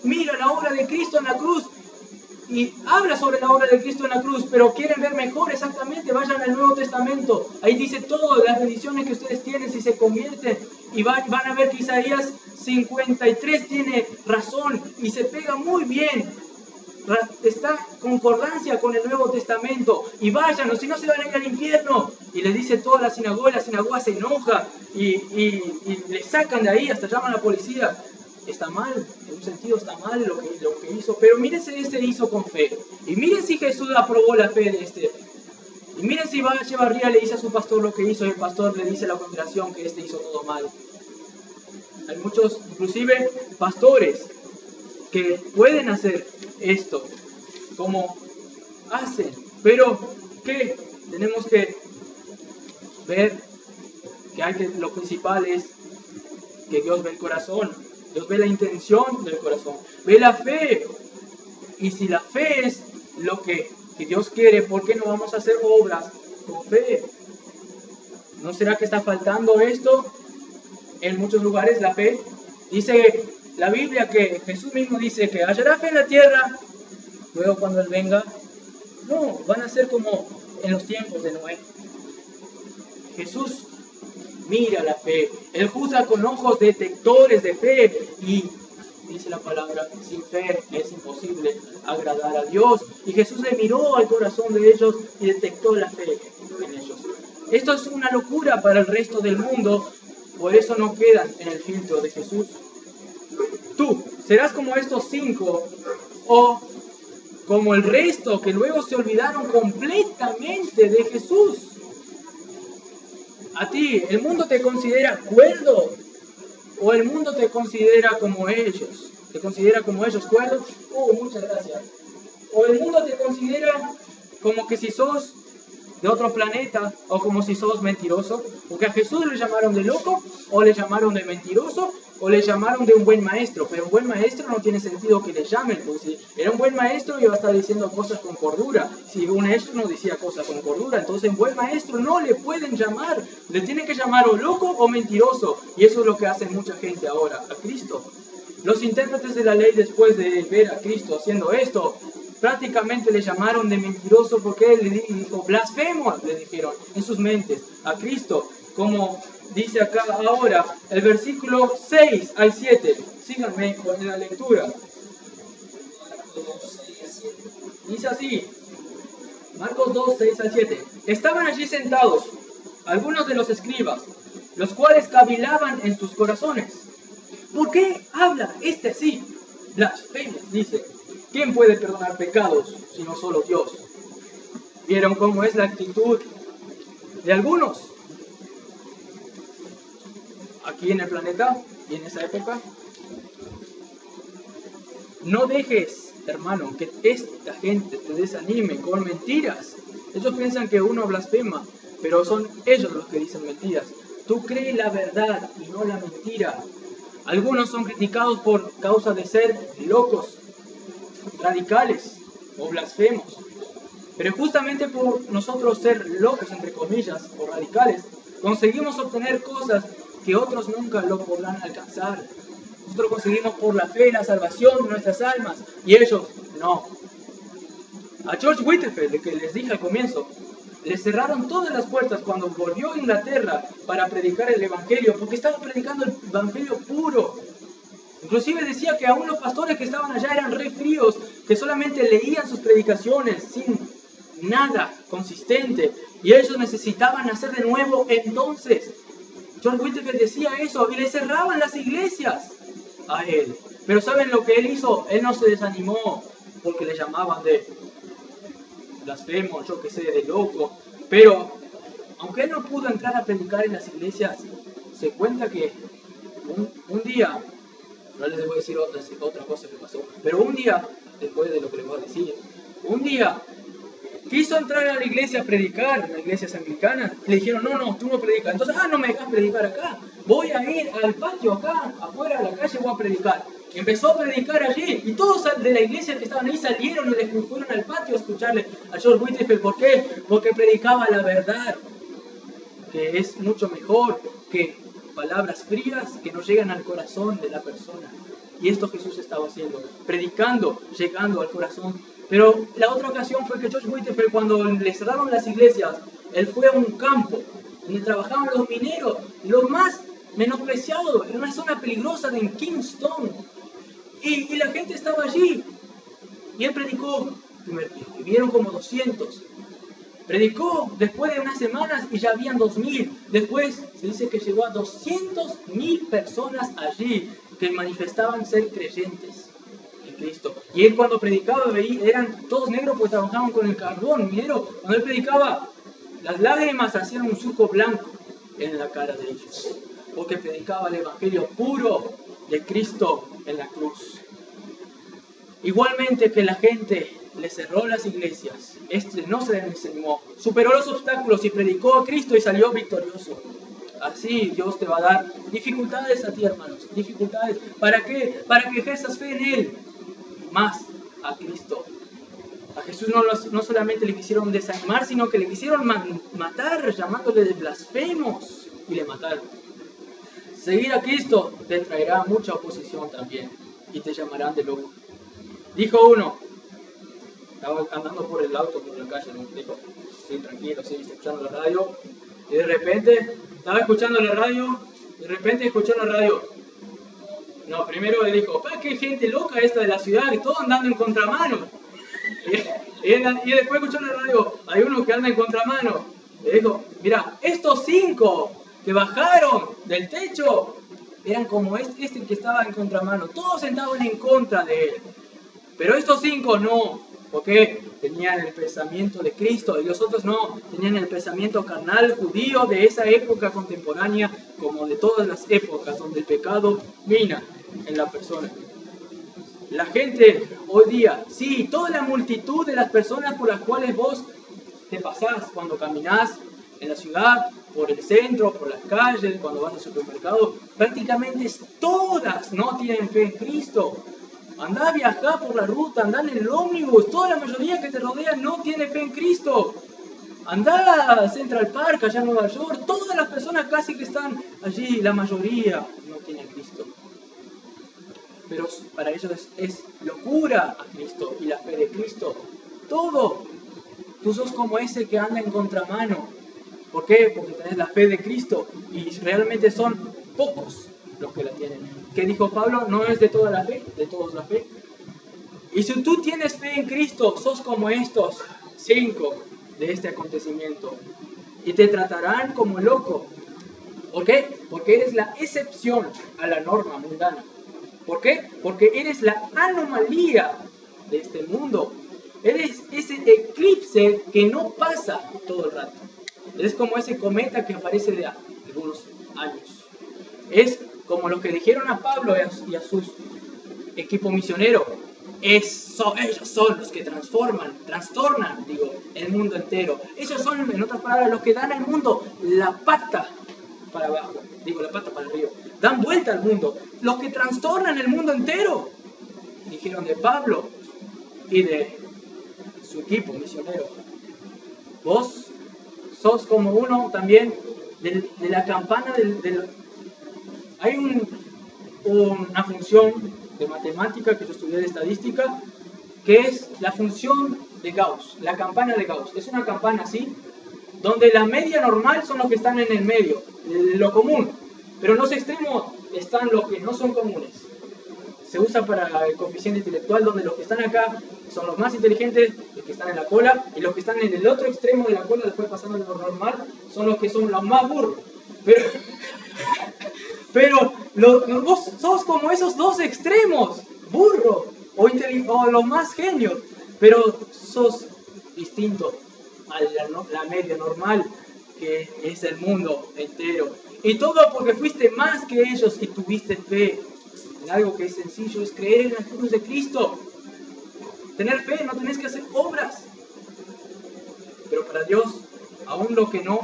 mira la obra de Cristo en la cruz, y habla sobre la obra de Cristo en la cruz, pero quieren ver mejor exactamente, vayan al Nuevo Testamento, ahí dice todas las bendiciones que ustedes tienen si se convierten, y van a ver que Isaías 53 tiene razón, y se pega muy bien, está concordancia con el Nuevo Testamento, y vayan, o si no se van a ir al infierno, y le dice toda la sinagoga se enoja, y le sacan de ahí, hasta llaman a la policía. Está mal, en un sentido está mal lo que hizo, pero mírense, este hizo con fe, y miren si Jesús aprobó la fe de este, y miren si va a Echevarría le dice a su pastor lo que hizo, y el pastor le dice a la congregación que este hizo todo mal. Hay muchos, inclusive pastores, que pueden hacer esto, como hacen, pero que tenemos que ver que lo principal es que Dios ve el corazón. Dios ve la intención del corazón, ve la fe. Y si la fe es lo que Dios quiere, ¿por qué no vamos a hacer obras con fe? ¿No será que está faltando esto en muchos lugares, la fe? Dice la Biblia que Jesús mismo dice que hallará fe en la tierra, luego cuando Él venga, no, van a ser como en los tiempos de Noé. Jesús mira la fe, Él juzga con ojos detectores de fe, y dice la palabra, sin fe es imposible agradar a Dios. Y Jesús le miró al corazón de ellos y detectó la fe en ellos. Esto es una locura para el resto del mundo, por eso no quedan en el filtro de Jesús. Tú serás como estos 5 o como el resto que luego se olvidaron completamente de Jesús. A ti, ¿el mundo te considera cuerdo? ¿O el mundo te considera como ellos? ¿Te considera como ellos cuerdos? Muchas gracias. ¿O el mundo te considera como que si sos de otro planeta, o como si sos mentiroso, porque a Jesús le llamaron de loco, o le llamaron de mentiroso, o le llamaron de un buen maestro, pero un buen maestro no tiene sentido que le llamen, porque si era un buen maestro iba a estar diciendo cosas con cordura, si un maestro no decía cosas con cordura, entonces un buen maestro no le pueden llamar, le tienen que llamar o loco o mentiroso, y eso es lo que hace mucha gente ahora, a Cristo. Los intérpretes de la ley, después de ver a Cristo haciendo esto, prácticamente le llamaron de mentiroso porque él le dijo blasfemo, le dijeron en sus mentes a Cristo, como dice acá ahora el versículo 6 al 7. Síganme con la lectura. Dice así, Marcos 2, 6 al 7. Estaban allí sentados algunos de los escribas, los cuales cavilaban en sus corazones. ¿Por qué habla este así? Blasfemo, dice. ¿Quién puede perdonar pecados sino solo Dios? ¿Vieron cómo es la actitud de algunos aquí en el planeta y en esa época? No dejes, hermano, que esta gente te desanime con mentiras. Ellos piensan que uno blasfema, pero son ellos los que dicen mentiras. Tú crees la verdad y no la mentira. Algunos son criticados por causa de ser locos, radicales o blasfemos. Pero justamente por nosotros ser locos, entre comillas, o radicales, conseguimos obtener cosas que otros nunca lo podrán alcanzar. Nosotros conseguimos por la fe la salvación de nuestras almas, y ellos no. A George Whitefield, el que les dije al comienzo, le cerraron todas las puertas cuando volvió a Inglaterra para predicar el Evangelio, porque estaba predicando el Evangelio puro. Inclusive decía que aún los pastores que estaban allá eran re fríos, que solamente leían sus predicaciones sin nada consistente, y ellos necesitaban nacer de nuevo. Entonces, George Whitefield decía eso, y le cerraban las iglesias a él. Pero ¿saben lo que él hizo? Él no se desanimó porque le llamaban de blasfemo, yo que sé, de loco. Pero, aunque él no pudo entrar a predicar en las iglesias, se cuenta que un día, no les voy a decir otra cosa que pasó, pero un día, después de lo que les voy a decir, un día quiso entrar a la iglesia a predicar, en las iglesias anglicanas, y le dijeron, no, tú no predicas. Entonces, no me dejas predicar acá, voy a ir al patio acá, afuera de la calle voy a predicar. Empezó a predicar allí, y todos de la iglesia que estaban ahí salieron y le fueron al patio a escucharle a George Whitefield. ¿Por qué? Porque predicaba la verdad, que es mucho mejor que palabras frías que no llegan al corazón de la persona. Y esto Jesús estaba haciendo, predicando, llegando al corazón. Pero la otra ocasión fue que George Whitefield, cuando le cerraron las iglesias, él fue a un campo donde trabajaban los mineros, lo más menospreciado, en una zona peligrosa de Kingston. Y la gente estaba allí. Y él predicó el primer día, y vieron como 200. Predicó después de unas semanas y ya habían 2000. Después se dice que llegó a 200.000 personas allí que manifestaban ser creyentes en Cristo. Y él cuando predicaba, eran todos negros porque trabajaban con el carbón minero. Cuando él predicaba, las lágrimas hacían un surco blanco en la cara de ellos, porque predicaba el evangelio puro de Cristo en la cruz. Igualmente que la gente le cerró las iglesias, no se desanimó, superó los obstáculos y predicó a Cristo y salió victorioso. Así Dios te va a dar dificultades a ti, hermanos, dificultades. ¿Para qué? Para que ejerzas fe en Él, más a Cristo. A Jesús no solamente le quisieron desanimar, sino que le quisieron matar, llamándole de blasfemos, y le mataron. Seguir a Cristo te traerá mucha oposición también, y te llamarán de loco. Dijo uno, estaba andando por el auto, por la calle, ¿no? Dijo, sí, tranquilo, sí, escuchando la radio, y de repente, estaba escuchando la radio, de repente escuchó la radio. No, primero le dijo, qué gente loca esta de la ciudad, que todos andando en contramano. Y después escuchó la radio, hay uno que anda en contramano. Le dijo, mira, estos 5 que bajaron del techo eran como este que estaba en contramano. Todos estaban en contra de él. Pero estos 5 no, porque tenían el pensamiento de Cristo, y los otros no, tenían el pensamiento carnal judío de esa época contemporánea, como de todas las épocas donde el pecado mina en la persona. La gente hoy día, sí, toda la multitud de las personas por las cuales vos te pasás cuando caminás en la ciudad, por el centro, por las calles, cuando vas al supermercado, prácticamente todas no tienen fe en Cristo. Andá a viajar por la ruta, andá en el ómnibus, toda la mayoría que te rodea no tiene fe en Cristo. Andá a Central Park, allá en Nueva York, todas las personas casi que están allí, la mayoría no tienen Cristo. Pero para ellos es locura a Cristo y la fe de Cristo. Todo. Tú sos como ese que anda en contramano. ¿Por qué? Porque tenés la fe de Cristo y realmente son pocos los que la tienen. ¿Qué dijo Pablo? No es de toda la fe, de todos la fe. Y si tú tienes fe en Cristo, sos como estos 5 de este acontecimiento y te tratarán como loco. ¿Por qué? Porque eres la excepción a la norma mundana. ¿Por qué? Porque eres la anomalía de este mundo. Eres ese eclipse que no pasa todo el rato. Es como ese cometa que aparece de algunos años. Es como lo que dijeron a Pablo y a sus equipo misionero. Ellos son los que trastornan el mundo entero. Ellos son, en otras palabras, los que dan al mundo la pata para abajo. La pata para arriba. Dan vuelta al mundo. Los que trastornan el mundo entero. Dijeron de Pablo y de su equipo misionero. Vos sos como uno también de la campana hay una función de matemática que yo estudié de estadística, que es la función de Gauss, la campana de Gauss. Es una campana así, donde la media normal son los que están en el medio, lo común, pero en los extremos están los que no son comunes. Se usa para el coeficiente intelectual, donde los que están acá son los más inteligentes, los que están en la cola, y los que están en el otro extremo de la cola, después pasando de lo normal, son los que son los más burros. Pero vos sos como esos dos extremos, burro o los más genios, pero sos distinto a la media normal, que es el mundo entero. Y todo porque fuiste más que ellos y tuviste fe en algo que es sencillo, es creer en la cruz de Cristo. Tener fe, no tenés que hacer obras. Pero para Dios, aún lo que no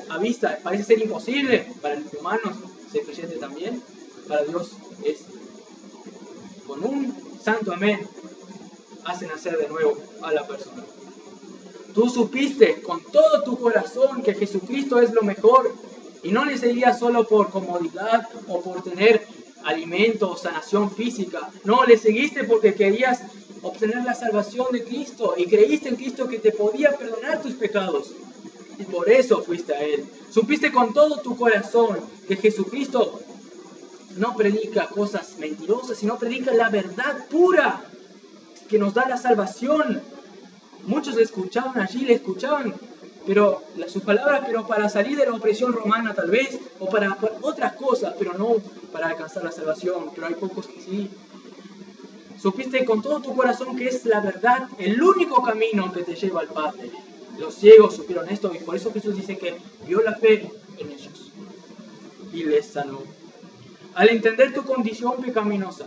a vista parece ser imposible, para los humanos ser creyente también, para Dios es, con un santo amén, hace nacer de nuevo a la persona. Tú supiste con todo tu corazón que Jesucristo es lo mejor y no le seguías solo por comodidad o por tener alimento o sanación física. No, le seguiste porque querías obtener la salvación de Cristo y creíste en Cristo que te podía perdonar tus pecados. Y por eso fuiste a Él. Supiste con todo tu corazón que Jesucristo no predica cosas mentirosas, sino predica la verdad pura que nos da la salvación. Muchos le escuchaban, pero sus palabras, pero para salir de la opresión romana tal vez, o para otras cosas, pero no para alcanzar la salvación. Pero hay pocos que sí. Supiste con todo tu corazón que es la verdad, el único camino que te lleva al Padre. Los ciegos supieron esto y por eso Jesús dice que vio la fe en ellos y les sanó. Al entender tu condición pecaminosa,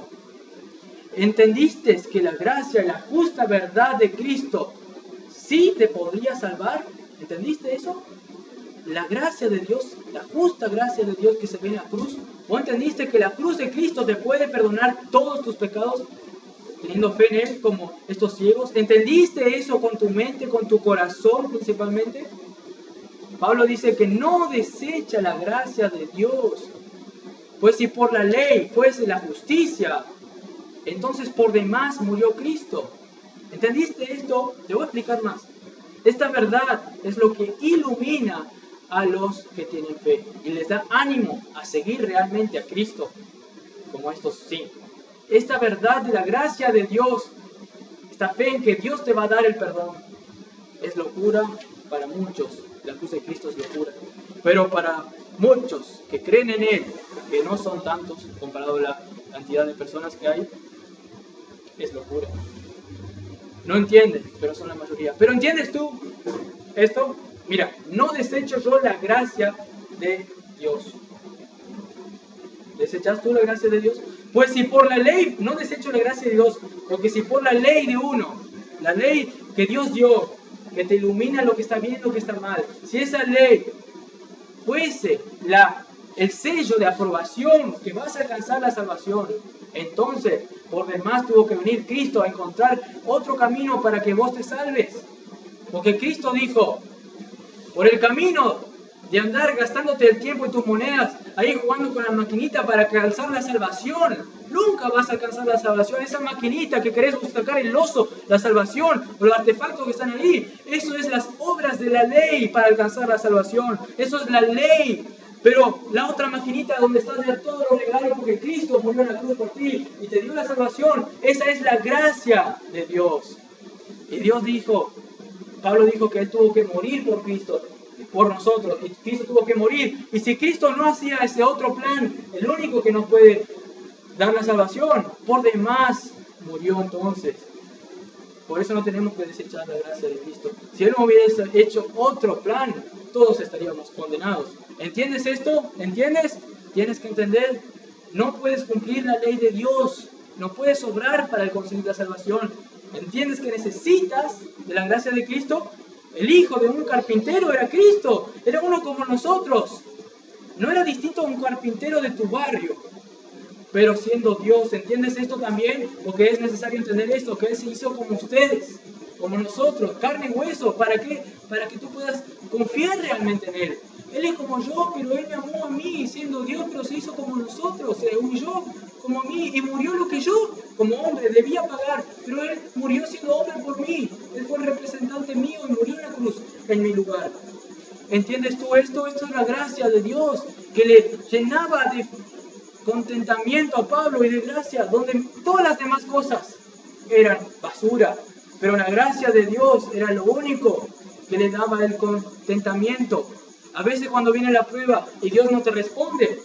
entendiste que la gracia y la justa verdad de Cristo sí te podría salvar. ¿Entendiste eso? La gracia de Dios, la justa gracia de Dios que se ve en la cruz. ¿O entendiste que la cruz de Cristo te puede perdonar todos tus pecados? Teniendo fe en Él como estos ciegos. ¿Entendiste eso con tu mente, con tu corazón principalmente? Pablo dice que no desecha la gracia de Dios. Pues si por la ley fuese la justicia, entonces por demás murió Cristo. ¿Entendiste esto? Te voy a explicar más. Esta verdad es lo que ilumina a los que tienen fe y les da ánimo a seguir realmente a Cristo, como estos 5. Esta verdad de la gracia de Dios, esta fe en que Dios te va a dar el perdón, es locura para muchos. La cruz de Cristo es locura. Pero para muchos que creen en Él, que no son tantos comparado a la cantidad de personas que hay, es locura. No entienden, pero son la mayoría. ¿Pero entiendes tú esto? Mira, no desecho yo la gracia de Dios. ¿Desechas tú la gracia de Dios? Pues si por la ley, no desecho la gracia de Dios, porque si por la ley de uno, la ley que Dios dio, que te ilumina lo que está bien y lo que está mal. Si esa ley fuese el sello de aprobación que vas a alcanzar la salvación, entonces por demás tuvo que venir Cristo a encontrar otro camino para que vos te salves. Porque Cristo dijo, por el camino de andar gastándote el tiempo y tus monedas ahí jugando con la maquinita para alcanzar la salvación, nunca vas a alcanzar la salvación. Esa maquinita que querés sacar el oso, la salvación, o los artefactos que están ahí, eso es las obras de la ley para alcanzar la salvación. Eso es la ley. Pero la otra maquinita donde está de todo lo legal porque Cristo murió en la cruz por ti y te dio la salvación, esa es la gracia de Dios. Y Dios dijo, Pablo dijo que Él tuvo que morir por Cristo, por nosotros, y Cristo tuvo que morir. Y si Cristo no hacía ese otro plan, el único que nos puede dar la salvación, por demás murió entonces. Por eso no tenemos que desechar la gracia de Cristo. Si Él no hubiese hecho otro plan, todos estaríamos condenados. ¿Entiendes esto? ¿Entiendes? Tienes que entender, no puedes cumplir la ley de Dios, no puedes obrar para conseguir la salvación. ¿Entiendes que necesitas de la gracia de Cristo? El hijo de un carpintero era Cristo, era uno como nosotros. No era distinto a un carpintero de tu barrio, pero siendo Dios. ¿Entiendes esto también? Porque es necesario entender esto, que Él se hizo como ustedes, como nosotros, carne y hueso. ¿Para qué? Para que tú puedas confiar realmente en Él. Él es como yo, pero Él me amó a mí, siendo Dios, pero se hizo como nosotros, se humilló como a mí y murió lo que yo, como hombre, debía pagar, pero Él murió siendo hombre por mí. Él fue el representante mío y murió en la cruz en mi lugar. ¿Entiendes tú esto? Esto es la gracia de Dios, que le llenaba de contentamiento a Pablo y de gracia, donde todas las demás cosas eran basura, pero la gracia de Dios era lo único que le daba el contentamiento. A veces cuando viene la prueba y Dios no te responde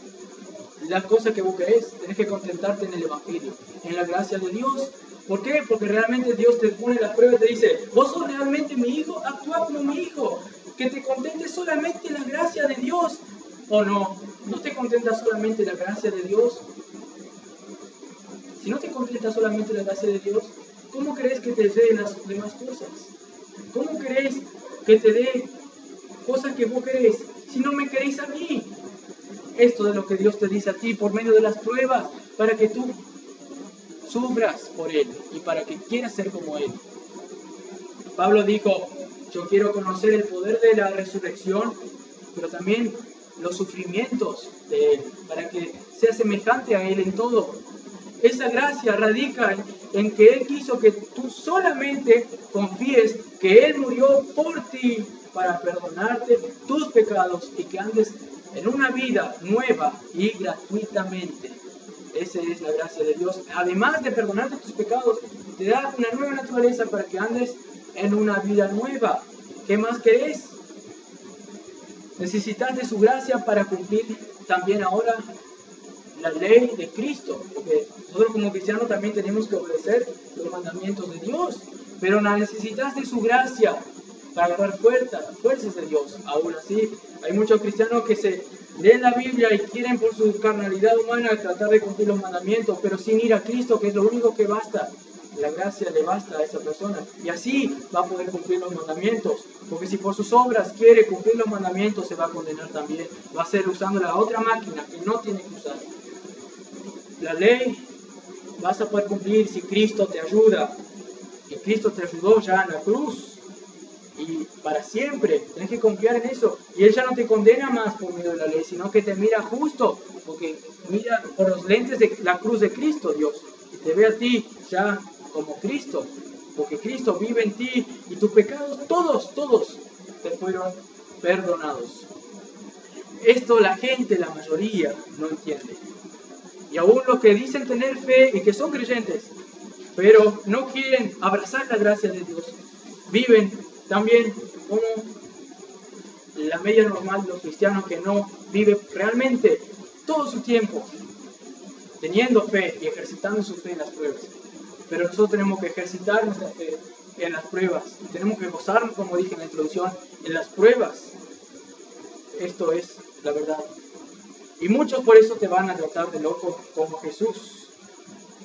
la cosa que vos querés, tenés que contentarte en el Evangelio, en la gracia de Dios. ¿Por qué? Porque realmente Dios te pone la prueba y te dice, vos sos realmente mi hijo, actúa como mi hijo, que te contentes solamente la gracia de Dios. ¿O no? ¿No te contenta solamente la gracia de Dios? Si no te contenta solamente la gracia de Dios, ¿cómo crees que te dé las demás cosas? ¿Cómo crees que te dé cosas que vos querés si no me queréis a mí? Esto es lo que Dios te dice a ti por medio de las pruebas, para que tú sufras por Él y para que quieras ser como Él. Pablo dijo, yo quiero conocer el poder de la resurrección, pero también los sufrimientos de Él, para que sea semejante a Él en todo. Esa gracia radica en que Él quiso que tú solamente confíes que Él murió por ti para perdonarte tus pecados y que andes en una vida nueva y gratuitamente. Esa es la gracia de Dios. Además de perdonarte tus pecados, te da una nueva naturaleza para que andes en una vida nueva. ¿Qué más querés? Necesitas de su gracia para cumplir también ahora la ley de Cristo. Porque nosotros como cristianos también tenemos que obedecer los mandamientos de Dios. Pero necesitas de su gracia para agarrar fuerzas de Dios. Aún así, hay muchos cristianos que se leen la Biblia y quieren por su carnalidad humana tratar de cumplir los mandamientos, pero sin ir a Cristo, que es lo único que basta. La gracia le basta a esa persona. Y así va a poder cumplir los mandamientos. Porque si por sus obras quiere cumplir los mandamientos, se va a condenar también. Va a ser usando la otra máquina que no tiene que usar. La ley vas a poder cumplir si Cristo te ayuda. Y Cristo te ayudó ya en la cruz. Y para siempre, tienes que confiar en eso. Y Él ya no te condena más por medio de la ley, sino que te mira justo, porque mira por los lentes de la cruz de Cristo, Dios. Y te ve a ti ya como Cristo, porque Cristo vive en ti y tus pecados, todos te fueron perdonados. Esto la gente, la mayoría, no entiende. Y aún los que dicen tener fe y que son creyentes, pero no quieren abrazar la gracia de Dios, viven también como la media normal de los cristianos que no vive realmente todo su tiempo teniendo fe y ejercitando su fe en las pruebas. Pero nosotros tenemos que ejercitar nuestra fe en las pruebas. Y tenemos que gozarnos, como dije en la introducción, en las pruebas. Esto es la verdad. Y muchos por eso te van a tratar de loco como Jesús.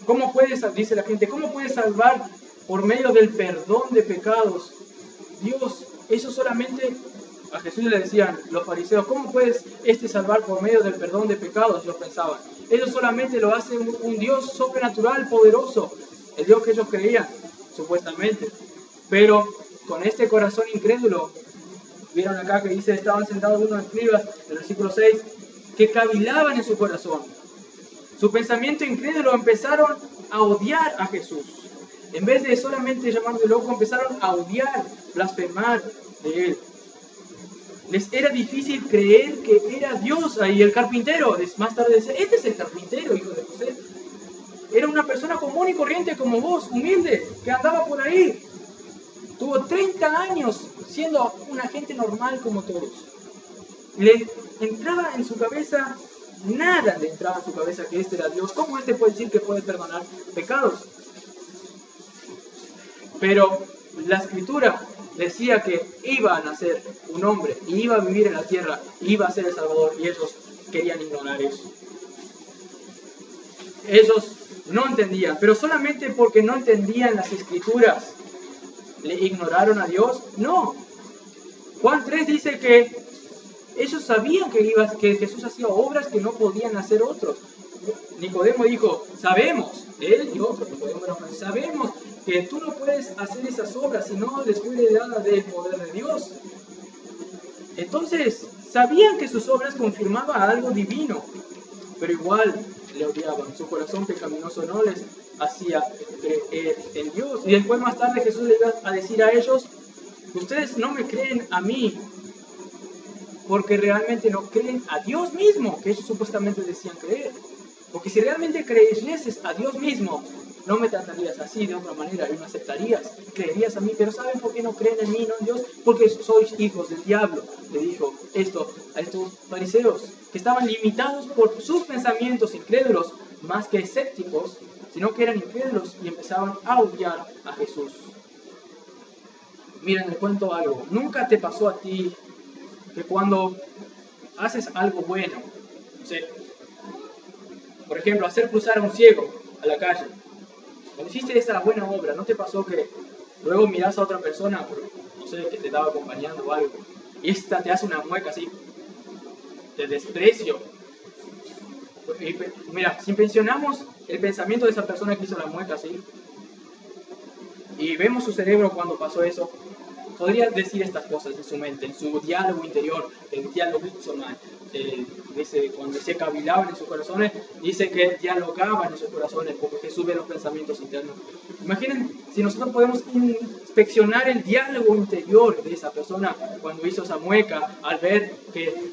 ¿Cómo puedes, dice la gente, cómo puedes salvar por medio del perdón de pecados Dios, eso solamente, a Jesús le decían los fariseos, ¿cómo puedes salvar por medio del perdón de pecados? Ellos pensaban. Eso solamente lo hace un Dios sobrenatural, poderoso, el Dios que ellos creían, supuestamente. Pero con este corazón incrédulo, vieron acá que dice, estaban sentados unos escribas, en el versículo 6, que cavilaban en su corazón. Su pensamiento incrédulo empezaron a odiar a Jesús. En vez de solamente llamarle loco, empezaron a odiar, blasfemar de él. Les era difícil creer que era Dios ahí, el carpintero. Más tarde decía, este es el carpintero, hijo de José. Era una persona común y corriente como vos, humilde, que andaba por ahí. Tuvo 30 años siendo una gente normal como todos. Le entraba en su cabeza, nada le entraba en su cabeza que este era Dios. ¿Cómo este puede decir que puede perdonar pecados? Pero la Escritura decía que iba a nacer un hombre, y iba a vivir en la tierra, iba a ser el Salvador, y ellos querían ignorar eso. Ellos no entendían, pero solamente porque no entendían las Escrituras, ¿le ignoraron a Dios? No. Juan 3 dice que ellos sabían que Jesús hacía obras que no podían hacer otros. Nicodemo dijo, sabemos, él y otros, sabemos que tú no puedes hacer esas obras si no les fue dada del poder de Dios. Entonces, sabían que sus obras confirmaban algo divino, pero igual le odiaban. Su corazón pecaminoso no les hacía creer en Dios. Y después más tarde Jesús le iba a decir a ellos, ustedes no me creen a mí, porque realmente no creen a Dios mismo, que ellos supuestamente decían creer. Porque si realmente creyeses a Dios mismo, no me tratarías así de otra manera y me aceptarías, creerías a mí. Pero ¿saben por qué no creen en mí, no en Dios? Porque sois hijos del diablo, le dijo esto a estos fariseos, que estaban limitados por sus pensamientos incrédulos, más que escépticos, sino que eran incrédulos y empezaban a odiar a Jesús. Miren, les cuento algo. ¿Nunca te pasó a ti que cuando haces algo bueno, no sé, por ejemplo, hacer cruzar a un ciego a la calle, cuando hiciste esa buena obra, ¿no te pasó que luego mirás a otra persona, no sé, que te estaba acompañando o algo, y esta te hace una mueca así, de desprecio? Y, mira, si mencionamos el pensamiento de esa persona que hizo la mueca así, y vemos su cerebro cuando pasó eso, podría decir estas cosas en su mente, en su diálogo interior, el diálogo Witzman, dice, cuando se cavilaban en sus corazones, dice que dialogaban en sus corazones, porque Jesús ve los pensamientos internos. Imaginen si nosotros podemos inspeccionar el diálogo interior de esa persona cuando hizo esa mueca, al ver que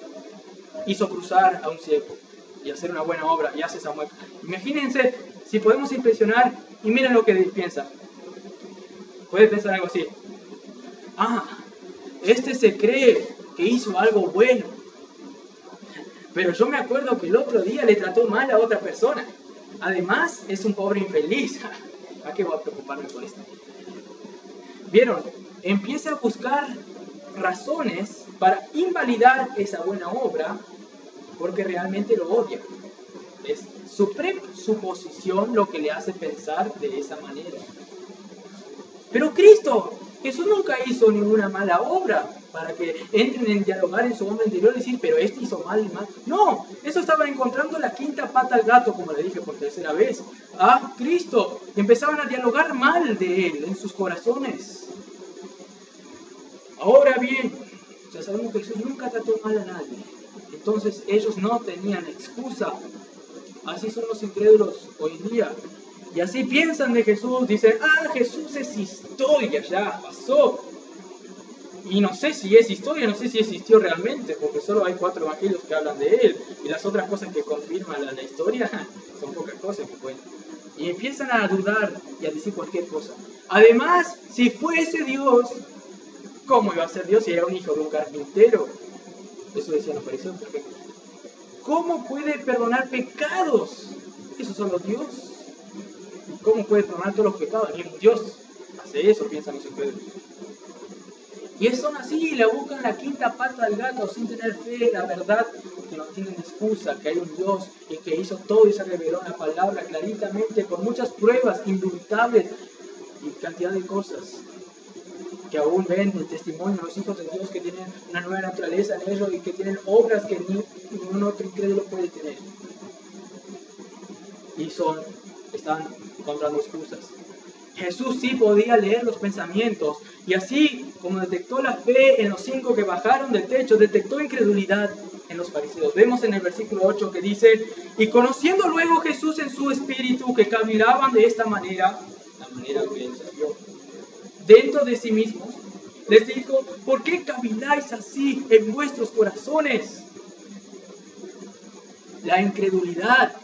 hizo cruzar a un ciego y hacer una buena obra y hace esa mueca. Imagínense si podemos inspeccionar y miren lo que piensa. Puede pensar algo así. Este se cree que hizo algo bueno, pero yo me acuerdo que el otro día le trató mal a otra persona. Además, es un pobre infeliz. ¿A qué voy a preocuparme por esto? ¿Vieron? Empieza a buscar razones para invalidar esa buena obra porque realmente lo odia. Es su presuposición lo que le hace pensar de esa manera. Pero Jesús nunca hizo ninguna mala obra para que entren en dialogar en su hombre interior y decir, pero este hizo mal y mal. No, eso estaba encontrando la quinta pata al gato, como le dije por tercera vez, a Cristo. Y empezaban a dialogar mal de Él en sus corazones. Ahora bien, ya sabemos que Jesús nunca trató mal a nadie. Entonces ellos no tenían excusa. Así son los incrédulos hoy en día. Y así piensan de Jesús, dicen, Jesús es historia, ya pasó. Y no sé si es historia, no sé si existió realmente, porque solo hay 4 evangelios que hablan de él. Y las otras cosas que confirman la historia son pocas cosas que cuentan. Y empiezan a dudar y a decir cualquier cosa. Además, si fuese Dios, ¿cómo iba a ser Dios si era un hijo de un carpintero? Eso decían los fariseos, por ejemplo. ¿Cómo puede perdonar pecados? Eso solo Dios. ¿Cómo puede perdonar todos los pecados? Ni un Dios hace eso, piensan los incrédulos. Y son así, le buscan la quinta pata al gato sin tener fe en la verdad, que no tienen excusa, que hay un Dios y que hizo todo y se reveló en la palabra claritamente, con muchas pruebas indubitables y cantidad de cosas. que aún ven el testimonio de los hijos de Dios que tienen una nueva naturaleza en ellos y que tienen obras que ningún otro incrédulo puede tener. Y están encontrando excusas. Jesús sí podía leer los pensamientos, y así como detectó la fe en los 5 que bajaron del techo, detectó incredulidad en los fariseos. Vemos en el versículo 8 que dice: y conociendo luego Jesús en su espíritu que cavilaban de esta manera, la manera que él salió, dentro de sí mismos, les dijo: ¿por qué caviláis así en vuestros corazones? La incredulidad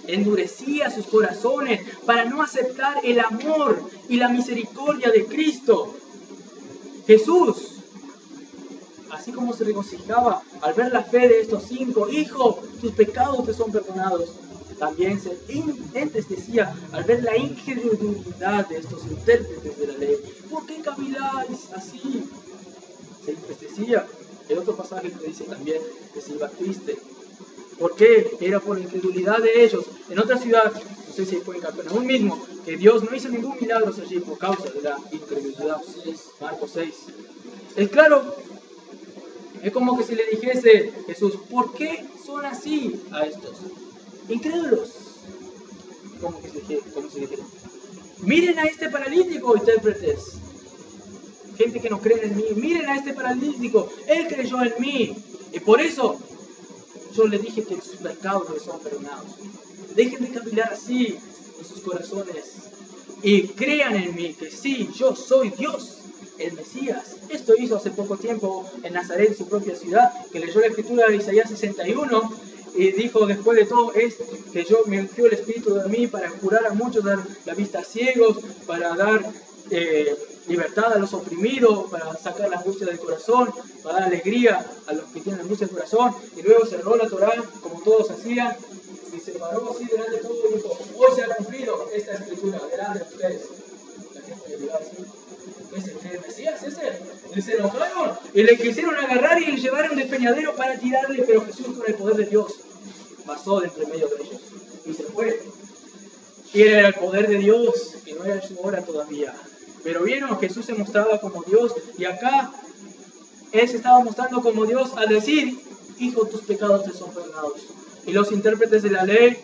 endurecía sus corazones para no aceptar el amor y la misericordia de Cristo. Jesús, así como se regocijaba al ver la fe de estos 5, hijo, tus pecados te son perdonados, también se entristecía al ver la incredulidad de estos intérpretes de la ley. ¿Por qué caviláis así? Se entristecía. El otro pasaje que dice también que se iba triste. ¿Por qué? Era por la incredulidad de ellos. En otra ciudad, no sé si fue en Capernaum mismo, que Dios no hizo ningún milagro allí por causa de la incredulidad. Marcos 6. Es claro, es como que si le dijese Jesús: ¿por qué son así a estos incrédulos? Como si dijera: miren a este paralítico, intérpretes, gente que no cree en mí, miren a este paralítico, él creyó en mí, y por eso yo le dije que sus pecados les son perdonados. Dejen de cavilar así en sus corazones y crean en mí, que sí, yo soy Dios, el Mesías. Esto hizo hace poco tiempo en Nazaret, su propia ciudad, que leyó la escritura de Isaías 61 y dijo: después de todo es que yo me ungió el Espíritu de mí para curar a muchos, dar la vista a ciegos, para dar libertad a los oprimidos, para sacar la angustia del corazón, para dar alegría a los que tienen angustia del corazón. Y luego cerró la Torá como todos hacían y se paró así delante de todos y dijo: hoy se ha cumplido esta escritura delante de ustedes. La gente le miraba así: ¿es el Mesías ese? Y se enojaron y le quisieron agarrar y le llevaron de peñadero para tirarle, pero Jesús, con el poder de Dios, pasó de entre medio de ellos y se fue. Y era el poder de Dios, que no era su hora todavía. Pero vieron, Jesús se mostraba como Dios, y acá Él se estaba mostrando como Dios al decir: hijo, tus pecados te son perdonados. Y los intérpretes de la ley,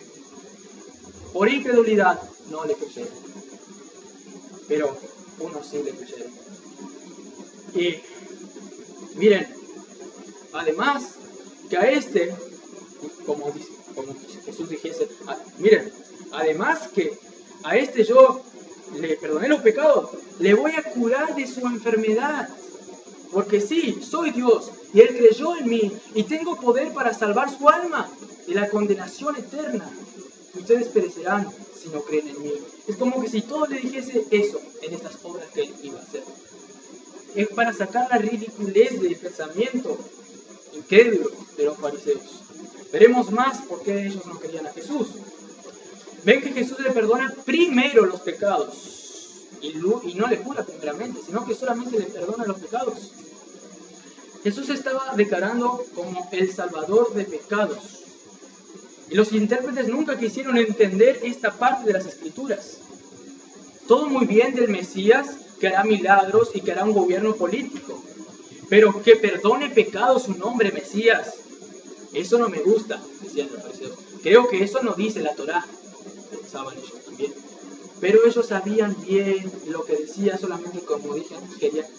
por incredulidad, no le creyeron. Pero unos sí le creyeron. Y miren, además que a este, como Jesús dijese, miren, además que a este yo le perdoné los pecados, le voy a curar de su enfermedad. Porque sí, soy Dios, y Él creyó en mí, y tengo poder para salvar su alma de la condenación eterna. Ustedes perecerán si no creen en mí. Es como que si todo le dijese eso en estas obras que Él iba a hacer. Es para sacar la ridiculez del pensamiento incrédulo de los fariseos. Veremos más por qué ellos no querían a Jesús. Ven que Jesús le perdona primero los pecados, y no le cura primeramente, sino que solamente le perdona los pecados. Jesús estaba declarando como el salvador de pecados. Y los intérpretes nunca quisieron entender esta parte de las Escrituras. Todo muy bien del Mesías, que hará milagros y que hará un gobierno político. Pero que perdone pecados un hombre Mesías, eso no me gusta, decían los fariseos. Creo que eso no dice la Torá, pensaban ellos también. Pero ellos sabían bien lo que decía, solamente, como dije,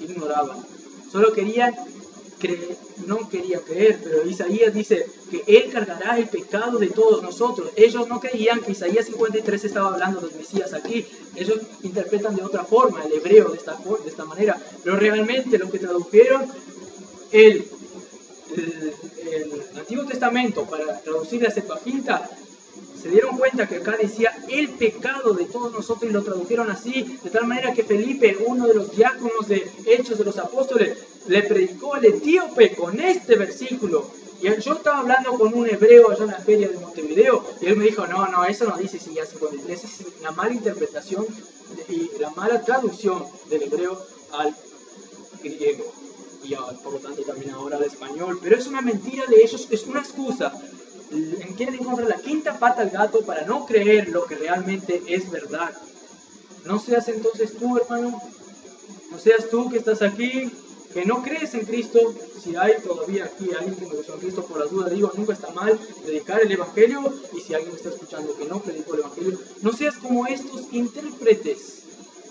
ignoraban. Solo querían creer, no querían creer, pero Isaías dice que Él cargará el pecado de todos nosotros. Ellos no creían que Isaías 53 estaba hablando del Mesías aquí. Ellos interpretan de otra forma el hebreo de esta manera. Pero realmente lo que tradujeron el Antiguo Testamento para traducir la Septuaginta, se dieron cuenta que acá decía el pecado de todos nosotros, y lo tradujeron así, de tal manera que Felipe, uno de los diáconos de Hechos de los Apóstoles, le predicó al etíope con este versículo. Y yo estaba hablando con un hebreo allá en la feria de Montevideo, y él me dijo: no, eso no dice Isaías 53, es la mala interpretación y la mala traducción del hebreo al griego, y por lo tanto también ahora al español. Pero es una mentira de ellos, es una excusa. Quieren encontrar la quinta pata al gato para no creer lo que realmente es verdad. No seas entonces tú, hermano, No seas tú que estás aquí, que no crees en Cristo. Si hay todavía aquí alguien que no cree en Cristo, por las dudas digo, nunca está mal predicar el Evangelio. Y si alguien me está escuchando que no predicó el Evangelio, no seas como estos intérpretes.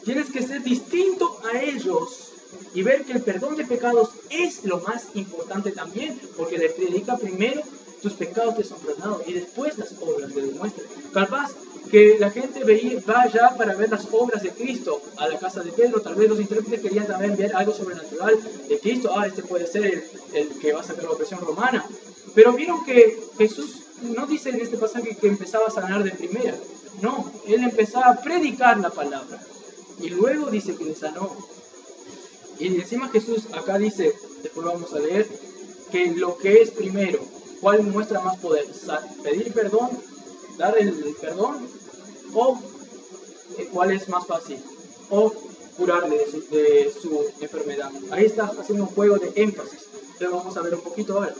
Tienes que ser distinto a ellos y ver que el perdón de pecados es lo más importante también, porque le predica primero tus pecados te son perdonados y después las obras le demuestran. Capaz que la gente va ya para ver las obras de Cristo a la casa de Pedro. Tal vez los intérpretes querían también ver algo sobrenatural de Cristo. Este puede ser el que va a sacar la opresión romana. Pero vieron que Jesús no dice en este pasaje que empezaba a sanar de primera. No, él empezaba a predicar la palabra. Y luego dice que le sanó. Y encima Jesús acá dice, después vamos a leer, que lo que es primero, ¿cuál muestra más poder? ¿Pedir perdón? ¿Dar el perdón? ¿O cuál es más fácil? ¿O curarle de su enfermedad? Ahí está haciendo un juego de énfasis. Entonces vamos a ver un poquito ahora.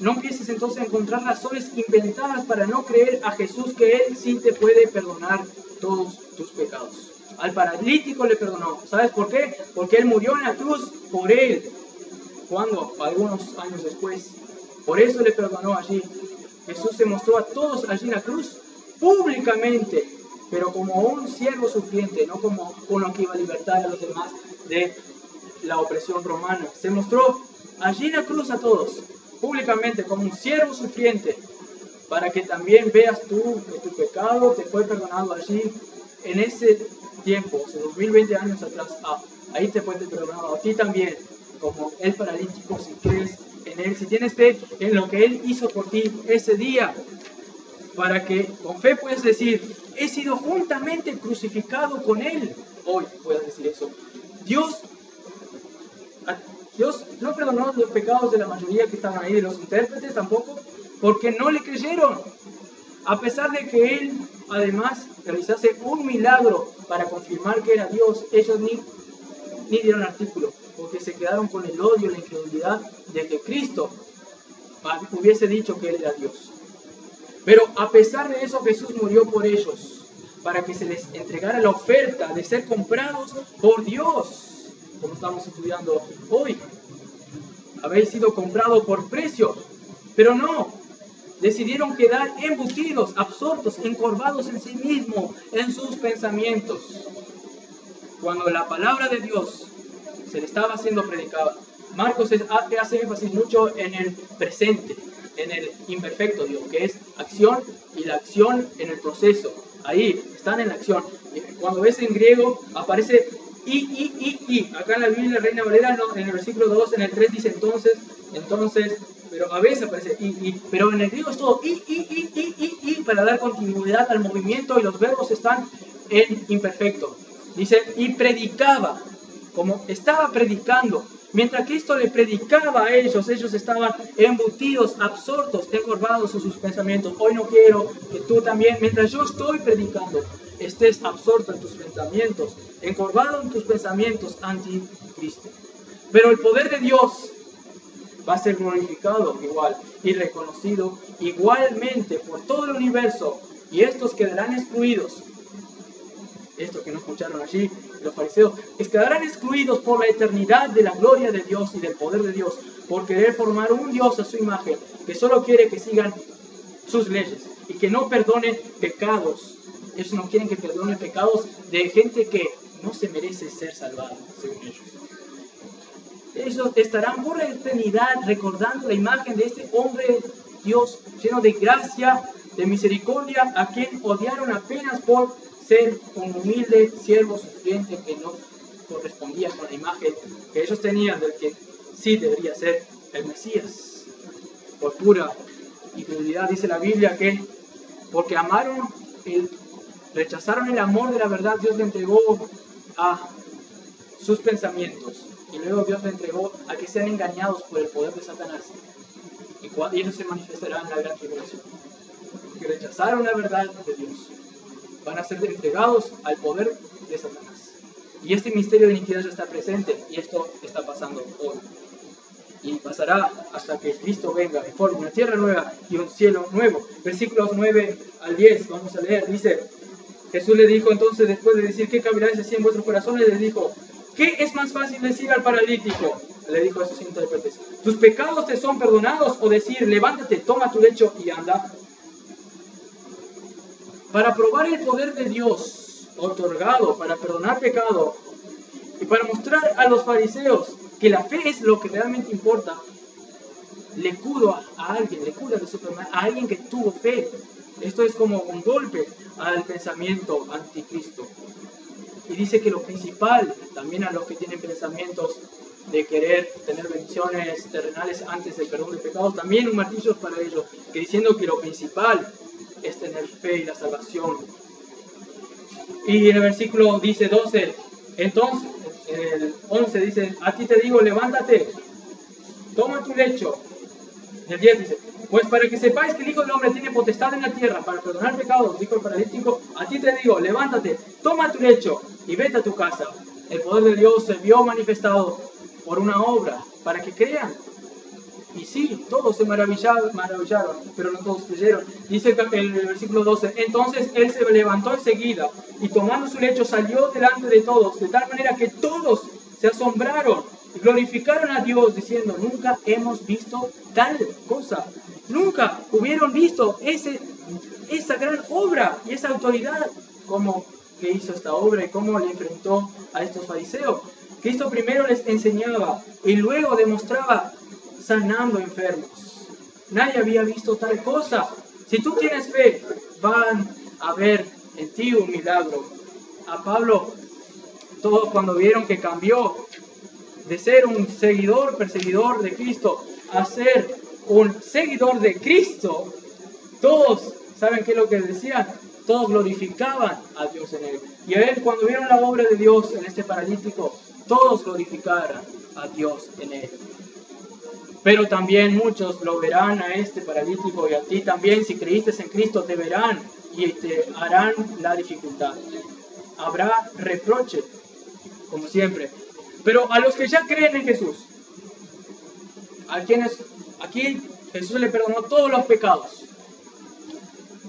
No empieces entonces a encontrar razones inventadas para no creer a Jesús que Él sí te puede perdonar todos tus pecados. Al paralítico le perdonó. ¿Sabes por qué? Porque Él murió en la cruz por él. ¿Cuándo? Algunos años después. Por eso le perdonó allí. Jesús se mostró a todos allí en la cruz públicamente, pero como un siervo sufriente, no como uno que iba a libertar a los demás de la opresión romana. Se mostró allí en la cruz a todos, públicamente, como un siervo sufriente, para que también veas tú que tu pecado te fue perdonado allí en ese tiempo, hace 2020 años atrás. Ahí te fue perdonado a ti también, como el paralítico, si crees en Él, si tienes fe en lo que Él hizo por ti ese día, para que con fe puedas decir, he sido juntamente crucificado con Él. Hoy puedas decir eso. Dios no perdonó los pecados de la mayoría que estaban ahí, de los intérpretes tampoco, porque no le creyeron. A pesar de que Él, además, realizase un milagro para confirmar que era Dios, ellos ni dieron artículo, porque se quedaron con el odio, la incredulidad de que Cristo hubiese dicho que Él era Dios. Pero a pesar de eso, Jesús murió por ellos, para que se les entregara la oferta de ser comprados por Dios, como estamos estudiando hoy. Habéis sido comprados por precio, pero no, decidieron quedar embutidos, absortos, encorvados en sí mismos, en sus pensamientos. Cuando la palabra de Dios se le estaba siendo predicada, Marcos hace énfasis mucho en el presente, en el imperfecto, digo, que es acción, y la acción en el proceso. Ahí están en la acción. Cuando ves en griego aparece y. Acá en la Biblia Reina Valera, no, en el versículo 2, en el 3 dice entonces, pero a veces aparece pero en el griego es todo y para dar continuidad al movimiento, y los verbos están en imperfecto. Dice, y predicaba, como estaba predicando. Mientras Cristo le predicaba a ellos estaban embutidos, absortos, encorvados en sus pensamientos. Hoy no quiero que tú también, mientras yo estoy predicando, estés absorto en tus pensamientos, encorvado en tus pensamientos anti-Cristo. Pero el poder de Dios va a ser glorificado igual y reconocido igualmente por todo el universo, y estos quedarán excluidos. Estos que no escucharon allí, los fariseos, quedarán excluidos por la eternidad de la gloria de Dios y del poder de Dios, por querer formar un Dios a su imagen, que solo quiere que sigan sus leyes y que no perdone pecados. Ellos no quieren que perdone pecados de gente que no se merece ser salvada, según ellos. Ellos estarán por la eternidad recordando la imagen de este hombre Dios lleno de gracia, de misericordia, a quien odiaron apenas por ser un humilde siervo sufriente que no correspondía con la imagen que ellos tenían del que sí debería ser el Mesías. Por pura incredulidad dice la Biblia que porque rechazaron el amor de la verdad, Dios le entregó a sus pensamientos, y luego Dios le entregó a que sean engañados por el poder de Satanás, y ellos se manifestarán en la gran tribulación, porque rechazaron la verdad de Dios. Van a ser entregados al poder de Satanás. Y este misterio de iniquidad ya está presente, y esto está pasando hoy. Y pasará hasta que Cristo venga y forme una tierra nueva y un cielo nuevo. Versículos 9 al 10, vamos a leer, dice, Jesús le dijo entonces, después de decir, ¿qué cavilares así en vuestros corazones? Les dijo, ¿Qué es más fácil decir al paralítico? Le dijo a sus intérpretes, ¿tus pecados te son perdonados? O decir, levántate, toma tu lecho y anda. Para probar el poder de Dios otorgado para perdonar pecado y para mostrar a los fariseos que la fe es lo que realmente importa, le curo a alguien, le cura de su enfermedad a alguien que tuvo fe. Esto es como un golpe al pensamiento anticristo. Y dice que lo principal, también a los que tienen pensamientos de querer tener bendiciones terrenales antes del perdón de pecados, también un martillo es para ellos, que diciendo que lo principal es tener fe y la salvación. Y en el versículo dice 12, entonces, en el 11 dice, a ti te digo, levántate, toma tu lecho. En el 10 dice, pues para que sepáis que el Hijo del Hombre tiene potestad en la tierra para perdonar pecados, dijo el paralítico, a ti te digo, levántate, toma tu lecho y vete a tu casa. El poder de Dios se vio manifestado por una obra, para que crean. Y sí, todos se maravillaron, pero no todos creyeron. Dice el versículo 12, entonces él se levantó enseguida y tomando su lecho salió delante de todos, de tal manera que todos se asombraron y glorificaron a Dios diciendo, nunca hemos visto tal cosa. Nunca hubieron visto esa gran obra y esa autoridad como que hizo esta obra y cómo le enfrentó a estos fariseos. Cristo primero les enseñaba y luego demostraba sanando enfermos. Nadie había visto tal cosa. Si tú tienes fe, van a ver en ti un milagro. A Pablo, todos cuando vieron que cambió de ser un perseguidor de Cristo, a ser un seguidor de Cristo, todos, ¿saben qué es lo que decían? Todos glorificaban a Dios en él. Y a él, cuando vieron la obra de Dios en este paralítico, todos glorificaron a Dios en él. Pero también muchos lo verán a este paralítico y a ti también, si creíste en Cristo, te verán y te harán la dificultad. Habrá reproche, como siempre. Pero a los que ya creen en Jesús, a quienes aquí Jesús le perdonó todos los pecados,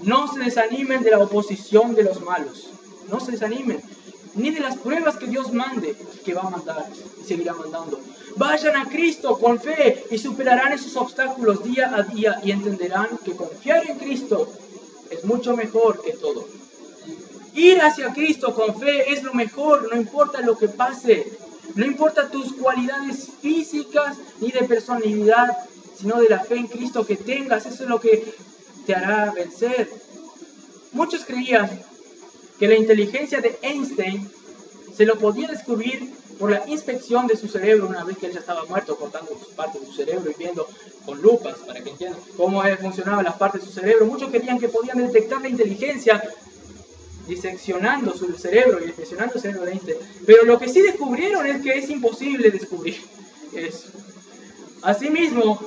no se desanimen de la oposición de los malos. No se desanimen. Ni de las pruebas que Dios mande, que va a mandar y seguirá mandando. Vayan a Cristo con fe y superarán esos obstáculos día a día y entenderán que confiar en Cristo es mucho mejor que todo. Ir hacia Cristo con fe es lo mejor, no importa lo que pase. No importa tus cualidades físicas ni de personalidad, sino de la fe en Cristo que tengas. Eso es lo que te hará vencer. Muchos creían que la inteligencia de Einstein se lo podía descubrir por la inspección de su cerebro una vez que él ya estaba muerto, cortando sus partes de su cerebro y viendo con lupas para que entiendan cómo funcionaban las partes de su cerebro. Muchos creían que podían detectar la inteligencia diseccionando su cerebro y diseccionando el cerebro de Einstein. Pero lo que sí descubrieron es que es imposible descubrir eso. Asimismo,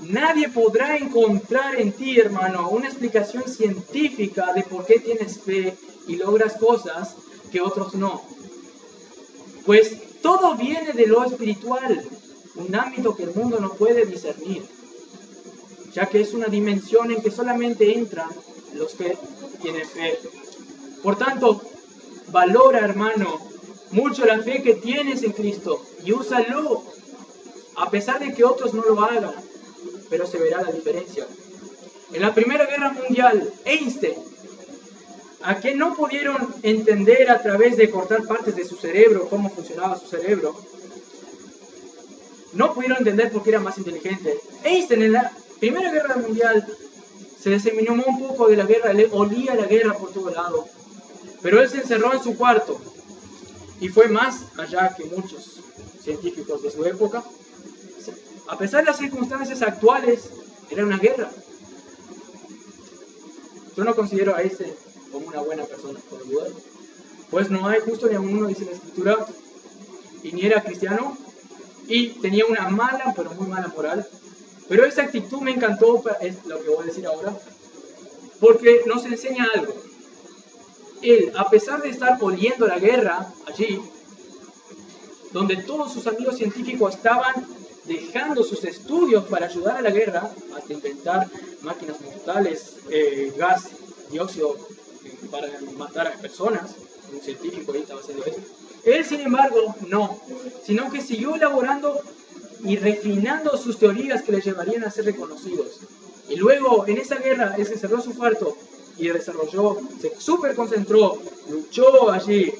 nadie podrá encontrar en ti, hermano, una explicación científica de por qué tienes fe y logras cosas que otros no. Pues todo viene de lo espiritual, un ámbito que el mundo no puede discernir, ya que es una dimensión en que solamente entran los que tienen fe. Por tanto, valora, hermano, mucho la fe que tienes en Cristo y úsalo, a pesar de que otros no lo hagan, pero se verá la diferencia. En la Primera Guerra Mundial, Einstein, a quien no pudieron entender a través de cortar partes de su cerebro, cómo funcionaba su cerebro, no pudieron entender porque era más inteligente. Einstein en la Primera Guerra Mundial se diseminó un poco de la guerra, le olía la guerra por todo lado. Pero él se encerró en su cuarto y fue más allá que muchos científicos de su época. A pesar de las circunstancias actuales, era una guerra. Yo no considero a Einstein como una buena persona, por dudar. Pues no hay justo ni a uno, dice la Escritura, y ni era cristiano, y tenía una mala, pero muy mala moral. Pero esa actitud me encantó, es lo que voy a decir ahora, porque nos enseña algo. Él, a pesar de estar oliendo la guerra allí, donde todos sus amigos científicos estaban dejando sus estudios para ayudar a la guerra, hasta inventar máquinas mortales, gas, dióxido para matar a personas, un científico ahí estaba haciendo eso. Él, sin embargo, no, sino que siguió elaborando y refinando sus teorías que le llevarían a ser reconocidos. Y luego, en esa guerra, él se cerró su cuarto y desarrolló, se súper concentró, luchó allí,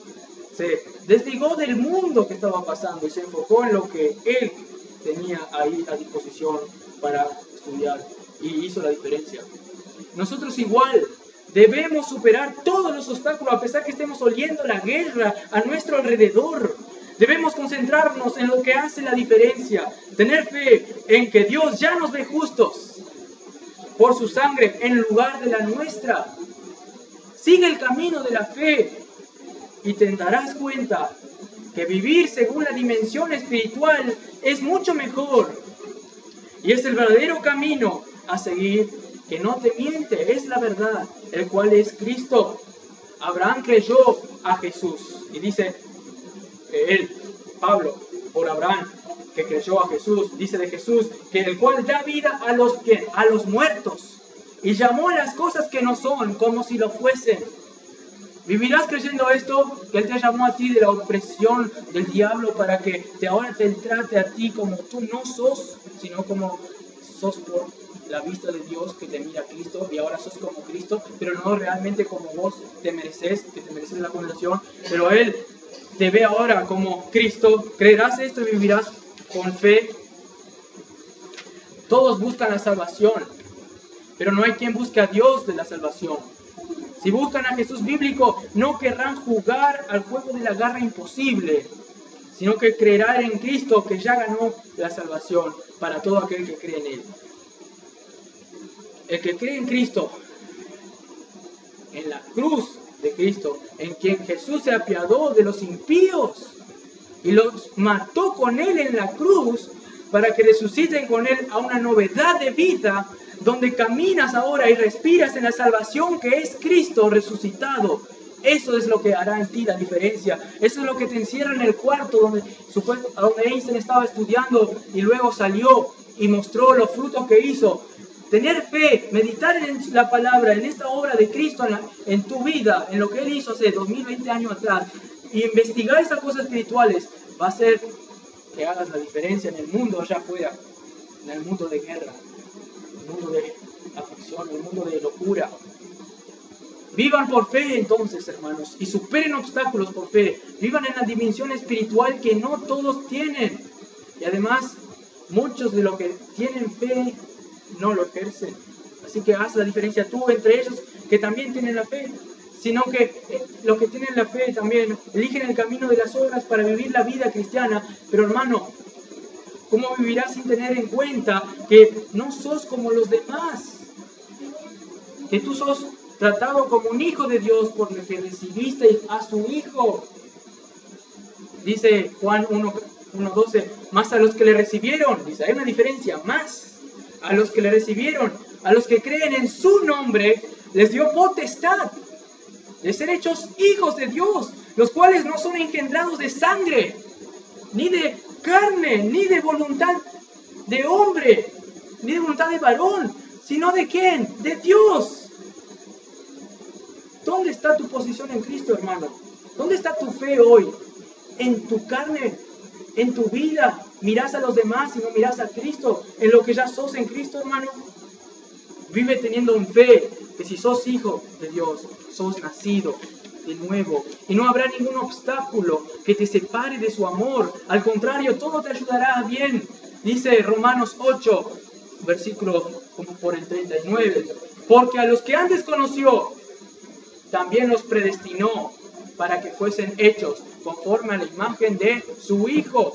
se desligó del mundo que estaba pasando y se enfocó en lo que él tenía ahí a disposición para estudiar, y hizo la diferencia. Nosotros igual debemos superar todos los obstáculos a pesar que estemos oliendo la guerra a nuestro alrededor. Debemos concentrarnos en lo que hace la diferencia, tener fe en que Dios ya nos ve justos por su sangre en lugar de la nuestra. Sigue el camino de la fe y te darás cuenta que vivir según la dimensión espiritual es mucho mejor y es el verdadero camino a seguir, que no te miente, es la verdad, el cual es Cristo. Abraham creyó a Jesús y dice él, Pablo, por Abraham, que creyó a Jesús, dice de Jesús, que el cual da vida a los muertos y llamó a las cosas que no son como si lo fuesen. ¿Vivirás creyendo esto? Que Él te llamó a ti de la opresión del diablo para que ahora te trate a ti como tú no sos, sino como sos por la vista de Dios que te mira a Cristo, y ahora sos como Cristo, pero no realmente como vos te mereces, que te mereces la condenación, pero Él te ve ahora como Cristo. ¿Creerás esto y vivirás con fe? Todos buscan la salvación, pero no hay quien busque a Dios de la salvación. Si buscan a Jesús bíblico, no querrán jugar al juego de la garra imposible, sino que creerán en Cristo, que ya ganó la salvación para todo aquel que cree en Él. El que cree en Cristo, en la cruz de Cristo, en quien Jesús se apiadó de los impíos y los mató con Él en la cruz, para que resuciten con Él a una novedad de vida, donde caminas ahora y respiras en la salvación que es Cristo resucitado. Eso es lo que hará en ti la diferencia. Eso es lo que te encierra en el cuarto donde Einstein estaba estudiando y luego salió y mostró los frutos que hizo. Tener fe, meditar en la palabra, en esta obra de Cristo en tu vida, en lo que Él hizo hace 2020 años atrás, y investigar esas cosas espirituales, va a hacer que hagas la diferencia en el mundo allá afuera, en el mundo de guerra, en el mundo de aflicción, en el mundo de locura. Vivan por fe entonces, hermanos, y superen obstáculos por fe. Vivan en la dimensión espiritual que no todos tienen. Y además, muchos de los que tienen fe no lo ejercen. Así que haz la diferencia tú entre ellos que también tienen la fe, sino que los que tienen la fe también eligen el camino de las obras para vivir la vida cristiana. Pero hermano, ¿cómo vivirás sin tener en cuenta que no sos como los demás? Que tú sos tratado como un hijo de Dios porque recibiste a su Hijo. Dice Juan 1:12, más a los que le recibieron, dice, hay una diferencia, más a los que le recibieron, a los que creen en su nombre, les dio potestad de ser hechos hijos de Dios, los cuales no son engendrados de sangre, ni de carne, ni de voluntad de hombre, ni de voluntad de varón, sino de ¿quién? De Dios. ¿Dónde está tu posición en Cristo, hermano? ¿Dónde está tu fe hoy? ¿En tu carne? ¿En tu vida? ¿Mirás a los demás y no mirás a Cristo? ¿En lo que ya sos en Cristo, hermano? Vive teniendo en fe que si sos hijo de Dios, sos nacido de nuevo. Y no habrá ningún obstáculo que te separe de su amor. Al contrario, todo te ayudará bien. Dice Romanos 8, versículo como por el 39. Porque a los que antes conoció, también los predestinó para que fuesen hechos conforme a la imagen de su Hijo.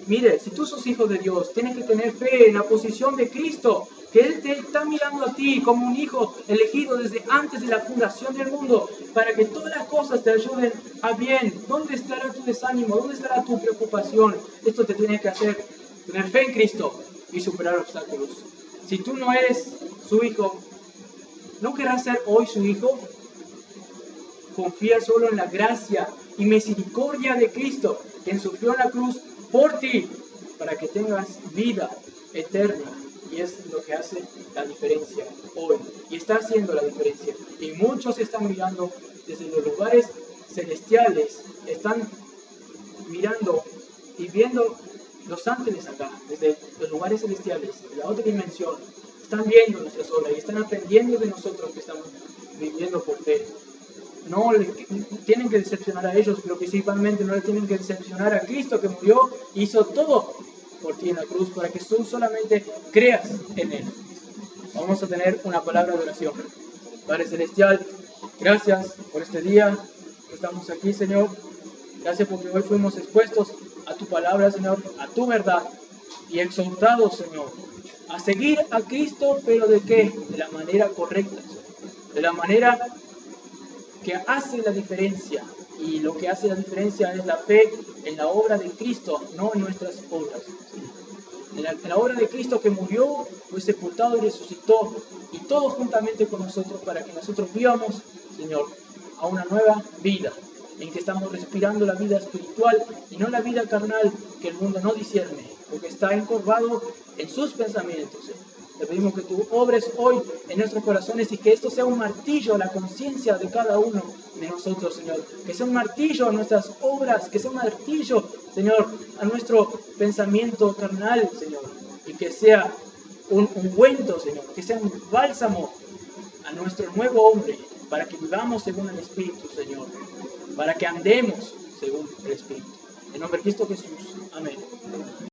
Mire, si tú sos hijo de Dios, tienes que tener fe en la posición de Cristo, que Él te está mirando a ti como un hijo elegido desde antes de la fundación del mundo, para que todas las cosas te ayuden a bien. ¿Dónde estará tu desánimo? ¿Dónde estará tu preocupación? Esto te tiene que hacer tener fe en Cristo y superar obstáculos. Si tú no eres su hijo, ¿no querrás ser hoy su hijo? Confía solo en la gracia y misericordia de Cristo, quien sufrió en la cruz por ti, para que tengas vida eterna. Y es lo que hace la diferencia hoy. Y está haciendo la diferencia. Y muchos están mirando desde los lugares celestiales están mirando y viendo los ángeles acá, desde los lugares celestiales, de la otra dimensión, están viendo nuestras obras y están aprendiendo de nosotros que estamos viviendo por fe. No tienen que decepcionar a ellos, pero principalmente no le tienen que decepcionar a Cristo, que murió y hizo todo por ti en la cruz, para que tú solamente creas en Él. Vamos a tener una palabra de oración. Padre Celestial, gracias por este día que estamos aquí, Señor. Gracias porque hoy fuimos expuestos a tu palabra, Señor, a tu verdad, y exhortados, Señor, a seguir a Cristo, pero ¿de qué? De la manera correcta, de la manera que hace la diferencia. Y lo que hace la diferencia es la fe en la obra de Cristo, no en nuestras obras. En la obra de Cristo, que murió, fue sepultado y resucitó, y todos juntamente con nosotros, para que nosotros vivamos, Señor, a una nueva vida, en que estamos respirando la vida espiritual y no la vida carnal que el mundo no discierne, porque está encorvado en sus pensamientos. Te pedimos que tú obres hoy en nuestros corazones y que esto sea un martillo a la conciencia de cada uno de nosotros, Señor. Que sea un martillo a nuestras obras, que sea un martillo, Señor, a nuestro pensamiento carnal, Señor. Y que sea un ungüento, Señor, que sea un bálsamo a nuestro nuevo hombre, para que vivamos según el Espíritu, Señor. Para que andemos según el Espíritu. En nombre de Cristo Jesús. Amén.